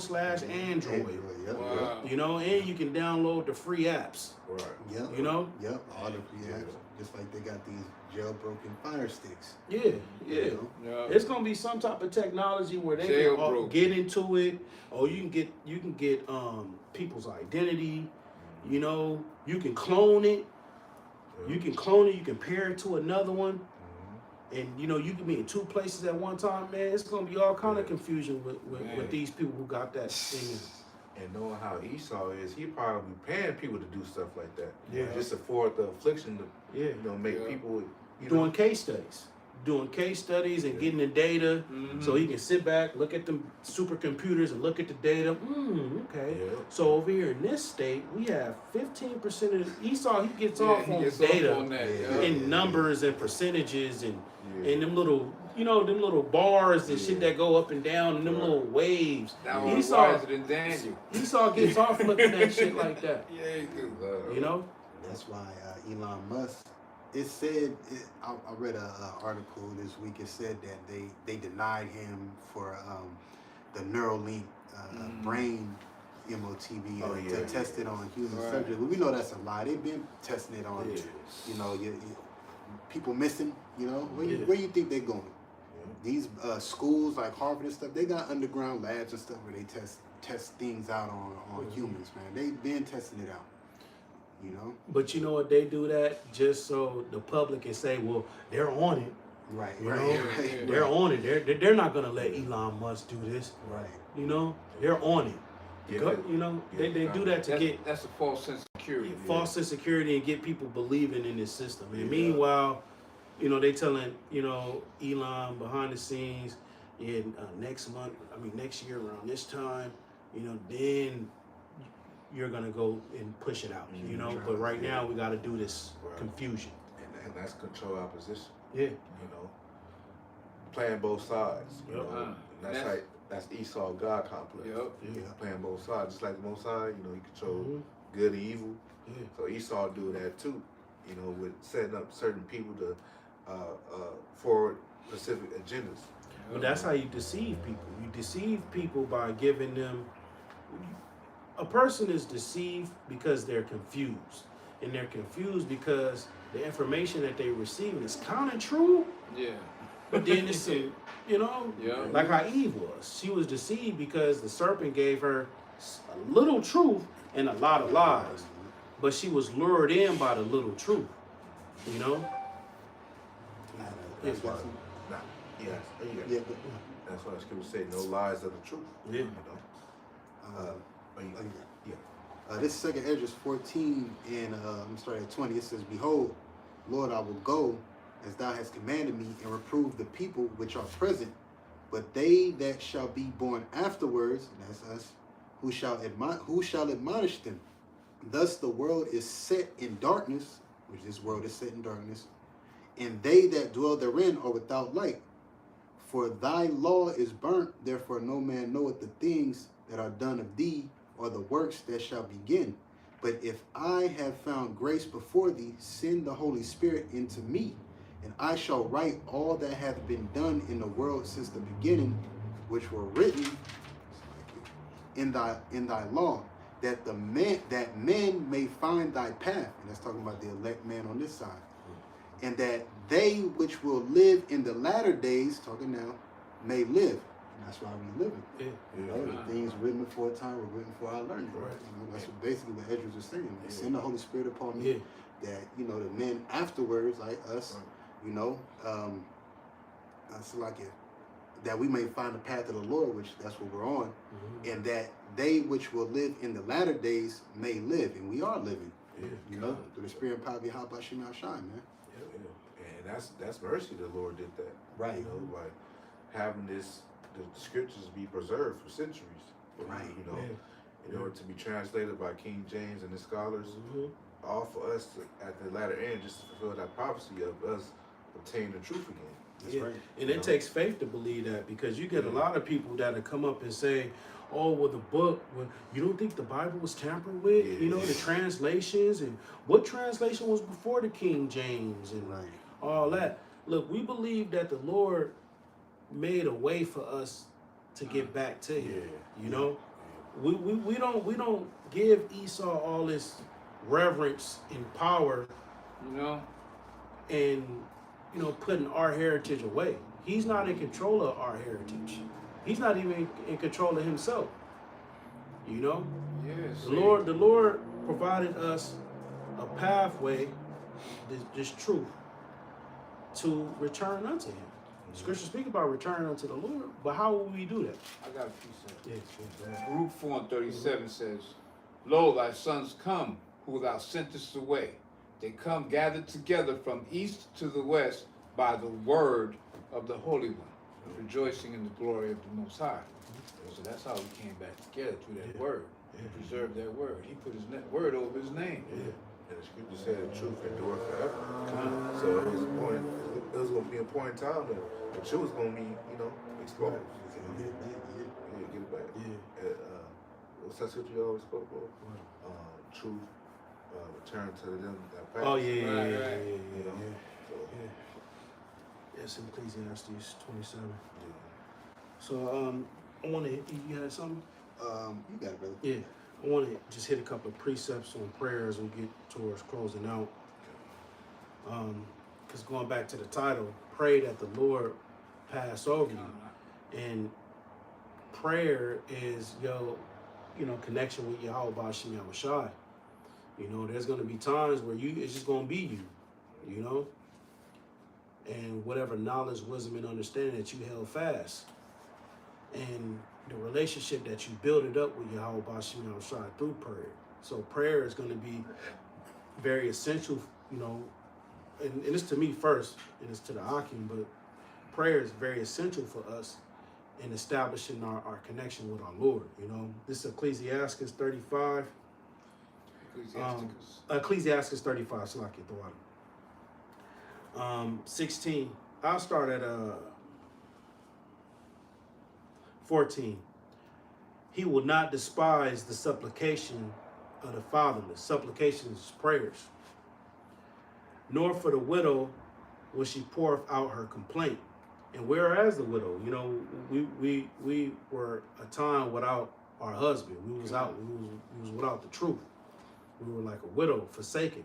/ Android. Yep. Wow. You know, and you can download the free apps. Right. Yep. You know. Yep. All the free apps. Just like they got these jailbroken fire sticks. Yeah, yeah. You know? Yeah. It's gonna be some type of technology where they can Jailbroken. get into it, or you can get people's identity. You know, you can clone it. You can clone it. You can pair it to another one, and you know you can be in two places at one time. Man, it's gonna be all kind of confusion with these people who got that thing. And knowing how Esau is, he probably paying people to do stuff like that. Yeah. Just afford the affliction to, Yeah, make Yeah. people, doing case studies. Doing case studies and getting the data, so he can sit back, look at them supercomputers, and look at the data. Okay. Yeah. So over here in this state, we have 15% of Esau. He gets Yeah, off he on gets off data on that. Yeah. Yeah. and numbers and percentages and Yeah. them little, them little bars and shit Yeah. that go up and down and them little waves. That was Esau, wiser than Daniel. Esau gets off looking at shit like that. Yeah, he do. You know? That's why Elon Musk. It said I read an article this week. It said that they denied him for the Neuralink brain MOTV Oh, to yeah. test it on human Right. subjects. But we know that's a lie. They've been testing it on, people missing. You know, where you think they're going? These schools like Harvard and stuff, they got underground labs and stuff where they test things out on humans. Man, they've been testing it out. You know. But you know what? They do that just so the public can say, well, they're on it. Right. You Right. know? Right. They're on it. They're not gonna let Elon Musk do this. Right. You know, they're on it. Yeah, Go- you know, they do that to get That's a false sense of security. false insecurity and get people believing in this system. And meanwhile, they telling Elon behind the scenes, next year around this time, then you're gonna go and push it out. But right now we got to do this confusion. And that's control opposition. Yeah. Playing both sides. You Yep. know, and that's Esau God complex. Yep. Yeah. Playing both sides, just like the Most High. He controls Mhm. good and evil. Yeah. So Esau do that too. With setting up certain people to forward specific agendas. But that's how you deceive people. You deceive people by giving them. A person is deceived because they're confused, and they're confused because the information that they're receiving is kind of true, Yeah. but then it's some, Yeah. like how Eve was. She was deceived because the serpent gave her a little truth and a lot of lies, but she was lured in by the little truth. That's why. Nah, yes, Yeah. That's why the scripture say no lies of the truth. Yeah. This is 2nd Esdras 14, and I'm starting at 20. It says, "Behold, Lord, I will go as thou hast commanded me, and reprove the people which are present. But they that shall be born afterwards, and that's us, who shall admonish them? Thus the world is set in darkness," which this world is set in darkness, "and they that dwell therein are without light. For thy law is burnt, therefore no man knoweth the things that are done of thee, or the works that shall begin. But if I have found grace before thee, send the Holy Spirit into me, and I shall write all that hath been done in the world since the beginning, which were written in thy law, that men may find thy path." And that's talking about the elect man on this side. "And that they which will live in the latter days," talking now, "may live." And that's why we live it. The things written before time were written for our learning. Right. That's basically what Esdras was saying. Yeah. Send the Holy Spirit upon me, that the men afterwards, like us, that we may find the path of the Lord, which that's what we're on, and that they which will live in the latter days may live, and we are living, you know, through the Spirit and power of Bahasham, man. And that's mercy. The Lord did that, Right. You know, like having the scriptures be preserved for centuries, Right. You know, in order to be translated by King James and the scholars, all for us to, at the latter end, just to fulfill that prophecy of us obtaining the truth again. That's right. And it takes faith to believe that, because you get a lot of people that come up and say, oh, well, the book, well, you don't think the Bible was tampered with? You know, the translations, and what translation was before the King James and all that. Look, we believe that the Lord made a way for us to get back to him. You know, we don't give Esau all this reverence and power, You know? and you know, putting our heritage away. He's not in control of our heritage. He's not even in control of himself. You know? Yes. The Lord provided us a pathway, this truth, to return unto him. Scripture speak about return unto the Lord, but how will we do that? I got a piece of it. Yes. Baruch 4:37 says, Lo, thy sons come, who thou sentest away. They come gathered together from east to the west by the word of the Holy One, rejoicing in the glory of the Most High. So that's how we came back together, through that word. He preserved that word. He put his word over his name. And the scripture said the truth endure forever. So it was going to be a point in time that the truth was going to be, you know, exposed. Get it back. What's that scripture you always spoke of? Truth, return to them that path. Oh yeah. Yes, Ecclesiastes 27. So I want to. You had something? You got it, brother. Yeah, I want to just hit a couple of precepts on prayer as we get towards closing out. Because going back to the title, pray that the Lord pass over you, and prayer is connection with Yahawah, Bahasham, Yahawashi. You know, there's going to be times where it's just going to be you know, and whatever knowledge, wisdom, and understanding that you held fast, and the relationship that you build it up with Yahawah, Bahasham, Yahawashi through prayer. So prayer is going to be very essential, you know, and it's to me first, and it's to the Akim, but prayer is very essential for us in establishing our connection with our Lord. You know, this is Ecclesiastes 35. Ecclesiastes 35, Salaki Thawada. 16. I'll start at 14. He will not despise the supplication of the fatherless. Supplications, prayers. Nor for the widow will she pour out her complaint. And whereas the widow, you know, we were a time without our husband. We was without the truth. We were like a widow, forsaken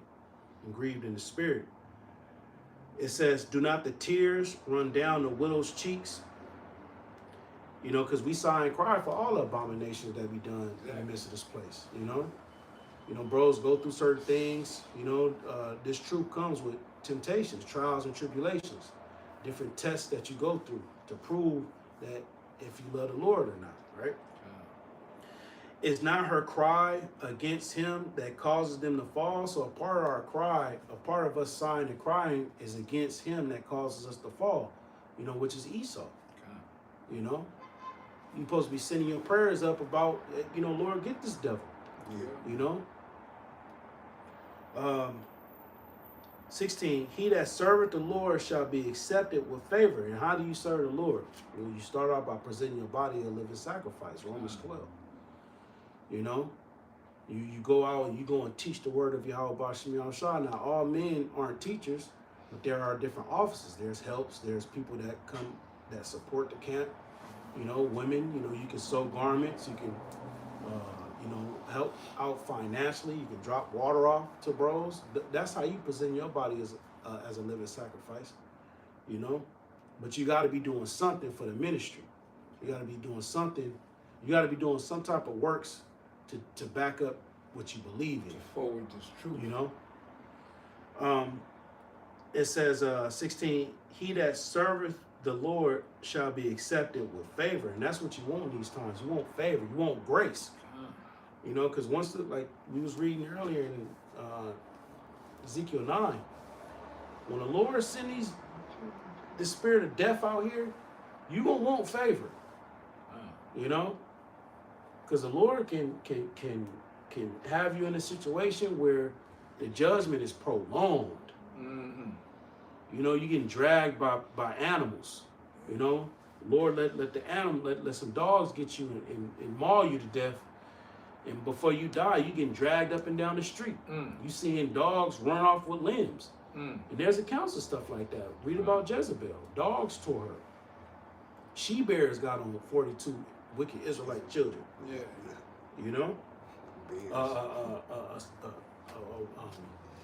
and grieved in the spirit. It says, do not the tears run down the widow's cheeks? You know, because we sigh and cry for all the abominations that we done in the midst of this place, you know? You know, bros go through certain things, you know, this truth comes with temptations, trials, and tribulations, different tests that you go through to prove that if you love the Lord or not, right? Is not her cry against him that causes them to fall? So a part of our cry, a part of us sighing and crying is against him that causes us to fall, you know, which is Esau. You know, you're supposed to be sending your prayers up about, you know, Lord, get this devil. You know. 16, he that serveth the Lord shall be accepted with favor. And how do you serve the Lord? Well, you start out by presenting your body a living sacrifice, Romans 12. You know, you go out and you go and teach the word of Yahawah, Bahasham, Yahawashi. Now, all men aren't teachers, but there are different offices. There's helps. There's people that come that support the camp. You know, women. You know, you can sew garments. You can, you know, help out financially. You can drop water off to bros. That's how you present your body as a living sacrifice. You know, but you got to be doing something for the ministry. You got to be doing something. You got to be doing some type of works to back up what you believe in. Forward this truth. You know. It says 16. He that serveth the Lord shall be accepted with favor. And that's what you want these times. You want favor. You want grace. You know, because once, like we was reading earlier in Ezekiel 9, when the Lord sends the spirit of death out here, you gonna want favor. You know, because the Lord can have you in a situation where the judgment is prolonged. You know, you getting dragged by animals. You know, Lord, let the animal let some dogs get you and maul you to death. And before you die, you getting dragged up and down the street. You seeing dogs run off with limbs. And there's accounts of stuff like that. Read about Jezebel. Dogs tore her. She-bears got on 42 wicked Israelite children. Yeah. You know?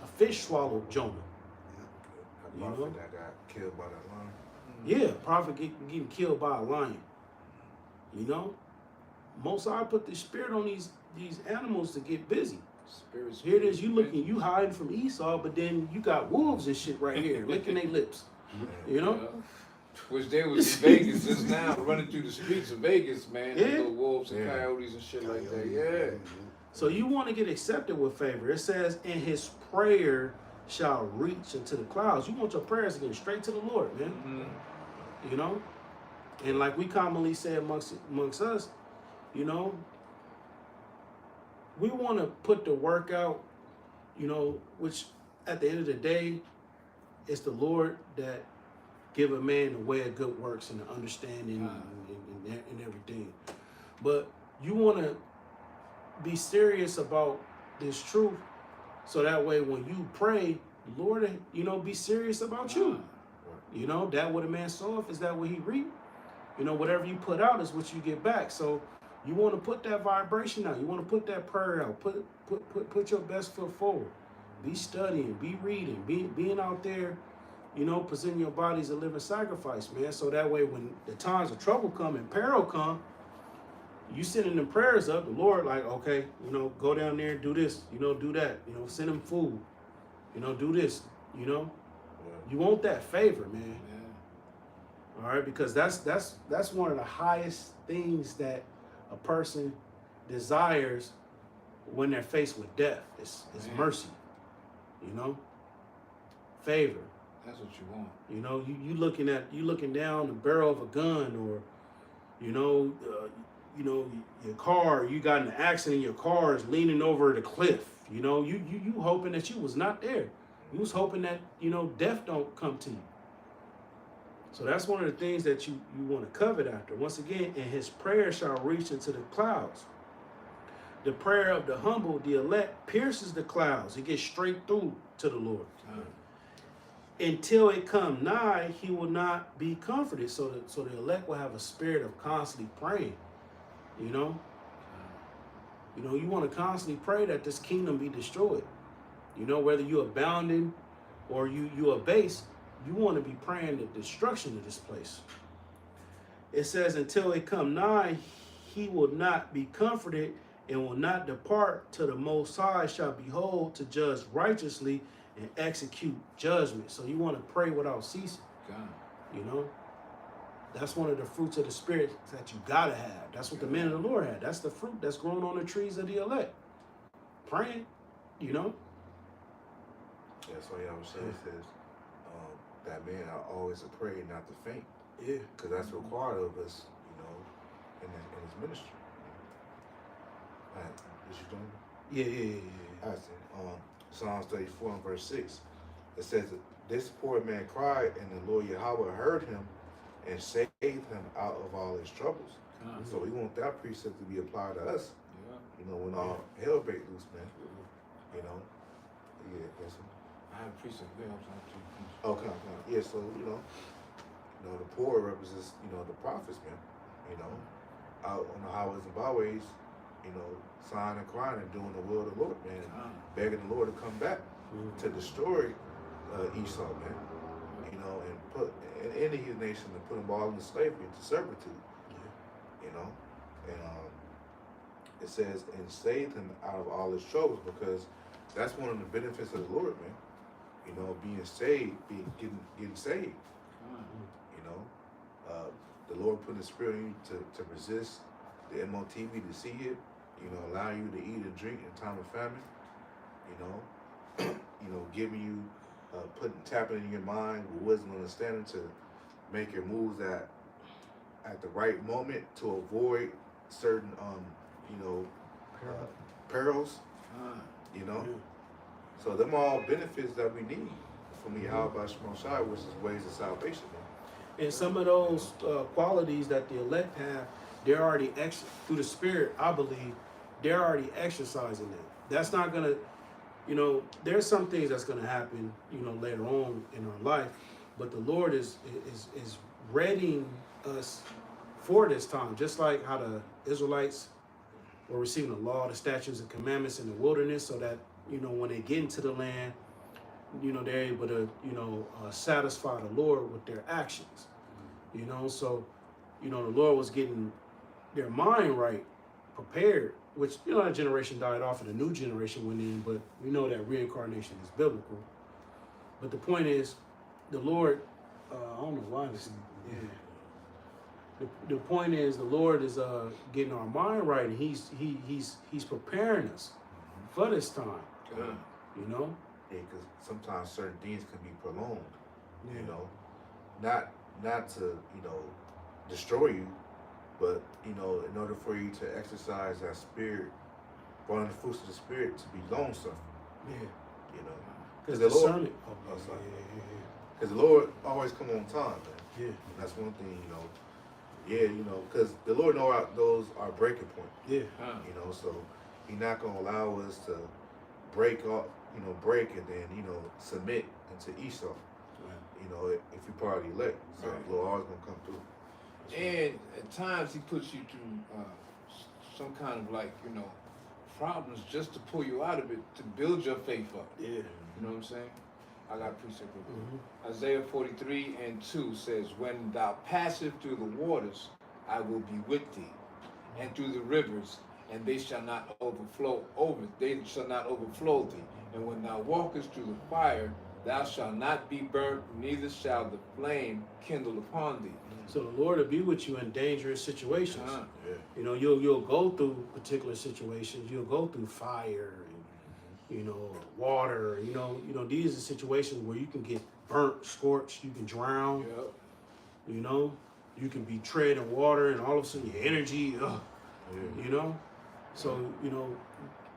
A fish swallowed Jonah. A prophet that got killed by that lion. Yeah, a prophet getting killed by a lion. You know? Most High put the spirit on these animals to get busy. Here it is, you hiding from Esau, but then you got wolves and shit right here, licking their lips. You know? Which they was in Vegas just now, running through the streets of Vegas, man. Yeah. Little wolves and coyotes and shit like that. Yeah. So you want to get accepted with favor. It says, and his prayer shall reach into the clouds. You want your prayers to get straight to the Lord, man. You know? And like we commonly say amongst us, you know, we want to put the work out, you know, which at the end of the day, it's the Lord that give a man the way of good works and the understanding and everything. But you want to be serious about this truth, so that way when you pray, Lord, you know, be serious about you. You know, that what a man soweth is that what he reap. You know, whatever you put out is what you get back. So you want to put that vibration out. You want to put that prayer out. Put your best foot forward. Be studying, be reading, being out there, you know, presenting your body as a living sacrifice, man. So that way when the times of trouble come and peril come, you sending them prayers up, the Lord like, okay, you know, go down there and do this, you know, do that, you know, send them food, you know, do this, you know. You want that favor, man. All right, because that's one of the highest things that a person desires when they're faced with death. It's mercy, you know, favor. That's what you want. You know, you looking down the barrel of a gun, or you know, your car. You got in an accident. Your car is leaning over the cliff. You know, you hoping that you was not there. You was hoping that, you know, death don't come to you. So that's one of the things that you want to covet after. Once again, and his prayer shall reach into the clouds. The prayer of the humble, the elect, pierces the clouds. It gets straight through to the Lord. Until it come nigh, he will not be comforted. So the elect will have a spirit of constantly praying. You know? You want to constantly pray that this kingdom be destroyed. You know, whether you're abounding or you are base, you want to be praying the destruction of this place. It says, until it come nigh, he will not be comforted and will not depart till the Most High shall behold to judge righteously and execute judgment. So you want to pray without ceasing. You know, that's one of the fruits of the Spirit that you got to have. That's what the men of the Lord had. That's the fruit that's grown on the trees of the elect. Praying, you know. Yeah, so Yahawashi says that man are always a pray not to faint. Yeah. Because that's required of us, you know, in his ministry. All right, is you doing? Yeah. All right, Psalms 34 and verse 6. It says, this poor man cried, and the Lord Yahawah heard him and saved him out of all his troubles. So we want that precept to be applied to us. You know, when all hell break loose, man. You know. Yeah, yes, sir. I have a precept there. Okay. Yeah, so the poor represents, the prophets, man. You know, out on the highways and byways, sighing and crying and doing the will of the Lord, man. Begging the Lord to come back to destroy Esau, man. You know, and put any his nation and put them all into slavery, into servitude. You know, and it says, and saved him out of all his troubles, because that's one of the benefits of the Lord, man. You know, being saved, getting saved. You know, the Lord put the spirit in you to resist the MOTV, to see it, you know, allowing you to eat and drink in time of famine, you know, giving you, tapping in your mind with wisdom and understanding to make your moves at the right moment to avoid certain, perils, you know. So them all benefits that we need from the Yahawashi, which is ways of salvation. And some of those qualities that the elect have, they're already through the Spirit, I believe, they're already exercising them. That's not gonna, there's some things that's gonna happen, later on in our life, but the Lord is readying us for this time, just like how the Israelites were receiving the law, the statutes and commandments in the wilderness, so that when they get into the land, they're able to satisfy the Lord with their actions. So the Lord was getting their mind right, prepared, which that generation died off and a new generation went in, but we know that reincarnation is biblical. But the point is, the Lord, I don't know why this. The point is, the Lord is getting our mind right, and He's preparing us for this time. Yeah, because sometimes certain things can be prolonged. Not to destroy you, but in order for you to exercise that spirit, one of the fruits of the spirit, to be long suffering. Because the Lord, because the Lord always come on time, man. Yeah, and that's one thing, because the Lord knows our breaking point. Yeah, so He's not gonna allow us to break and then submit into Esau. If you part of the elect, so the Lord always gonna come through. And at times He puts you through some kind of problems just to pull you out of it, to build your faith up. Yeah. You know what I'm saying? I got a precept. Isaiah 43:2 says, "When thou passest through the waters, I will be with thee, and through the rivers, and they shall not overflow thee. And when thou walkest through the fire, thou shalt not be burnt, neither shall the flame kindle upon thee." So the Lord will be with you in dangerous situations. You'll go through particular situations. You'll go through fire, and, water. These are situations where you can get burnt, scorched. You can drown. Yep. You can be treading water, and all of a sudden your energy. So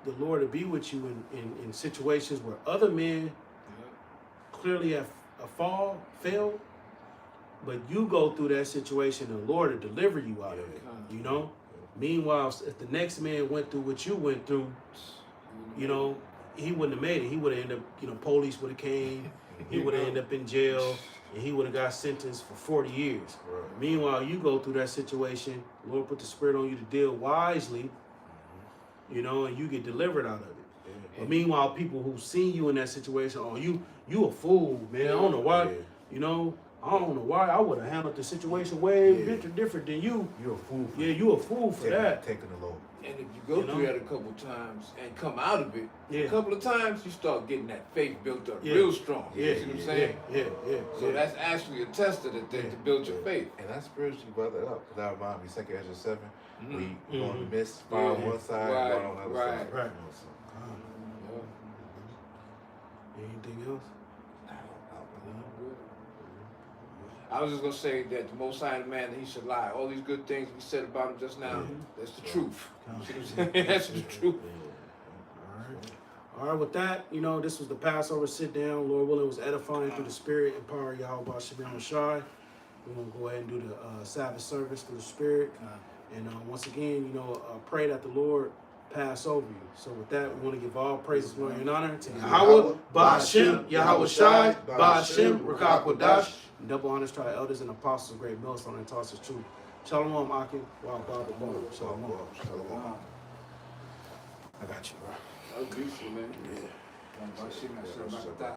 the Lord will be with you in situations where other men clearly have failed, but you go through that situation and the Lord will deliver you out of it. Meanwhile, if the next man went through what you went through, he wouldn't have made it. He would have ended up, police would have came, he would have ended up in jail, and he would have got sentenced for 40 years. Right. Meanwhile, you go through that situation, the Lord put the Spirit on you to deal wisely, and you get delivered out of it. But meanwhile, people who seen you in that situation, you a fool, man. I don't know why, I don't know why. I would have handled the situation way different than you. You're a fool. You a fool for that. Taking the load. And if you go through that a couple times and come out of it, a couple of times, you start getting that faith built up real strong. You see what I'm saying? So that's actually a tester to build your faith. And that's spiritually brought that up. Because that reminds me, 2 Ezra 7, we on the mist, fire on one side, water on the other side. Right. Anything else? I was just going to say that the Most High man, that He should lie. All these good things we said about Him just now, that's the truth. You see what I'm saying? That's the truth. All right, with that, this was the Passover sit-down. Lord willing, it was edifying through the Spirit and power of Yahawashi. We're going to go ahead and do the Sabbath service through the Spirit. And once again, pray that the Lord pass over you. So with that, we want to give all praises, glory, and honor to Yahawah, Bahasham, Yahawashi, Bahasham, Rakakwadash. Double honors to our elders and apostles, great millstone and toss us true. Shalom, Akim. Wow, Baba, Baba. Shalom. I got you, bro. That was beautiful, man. Yeah.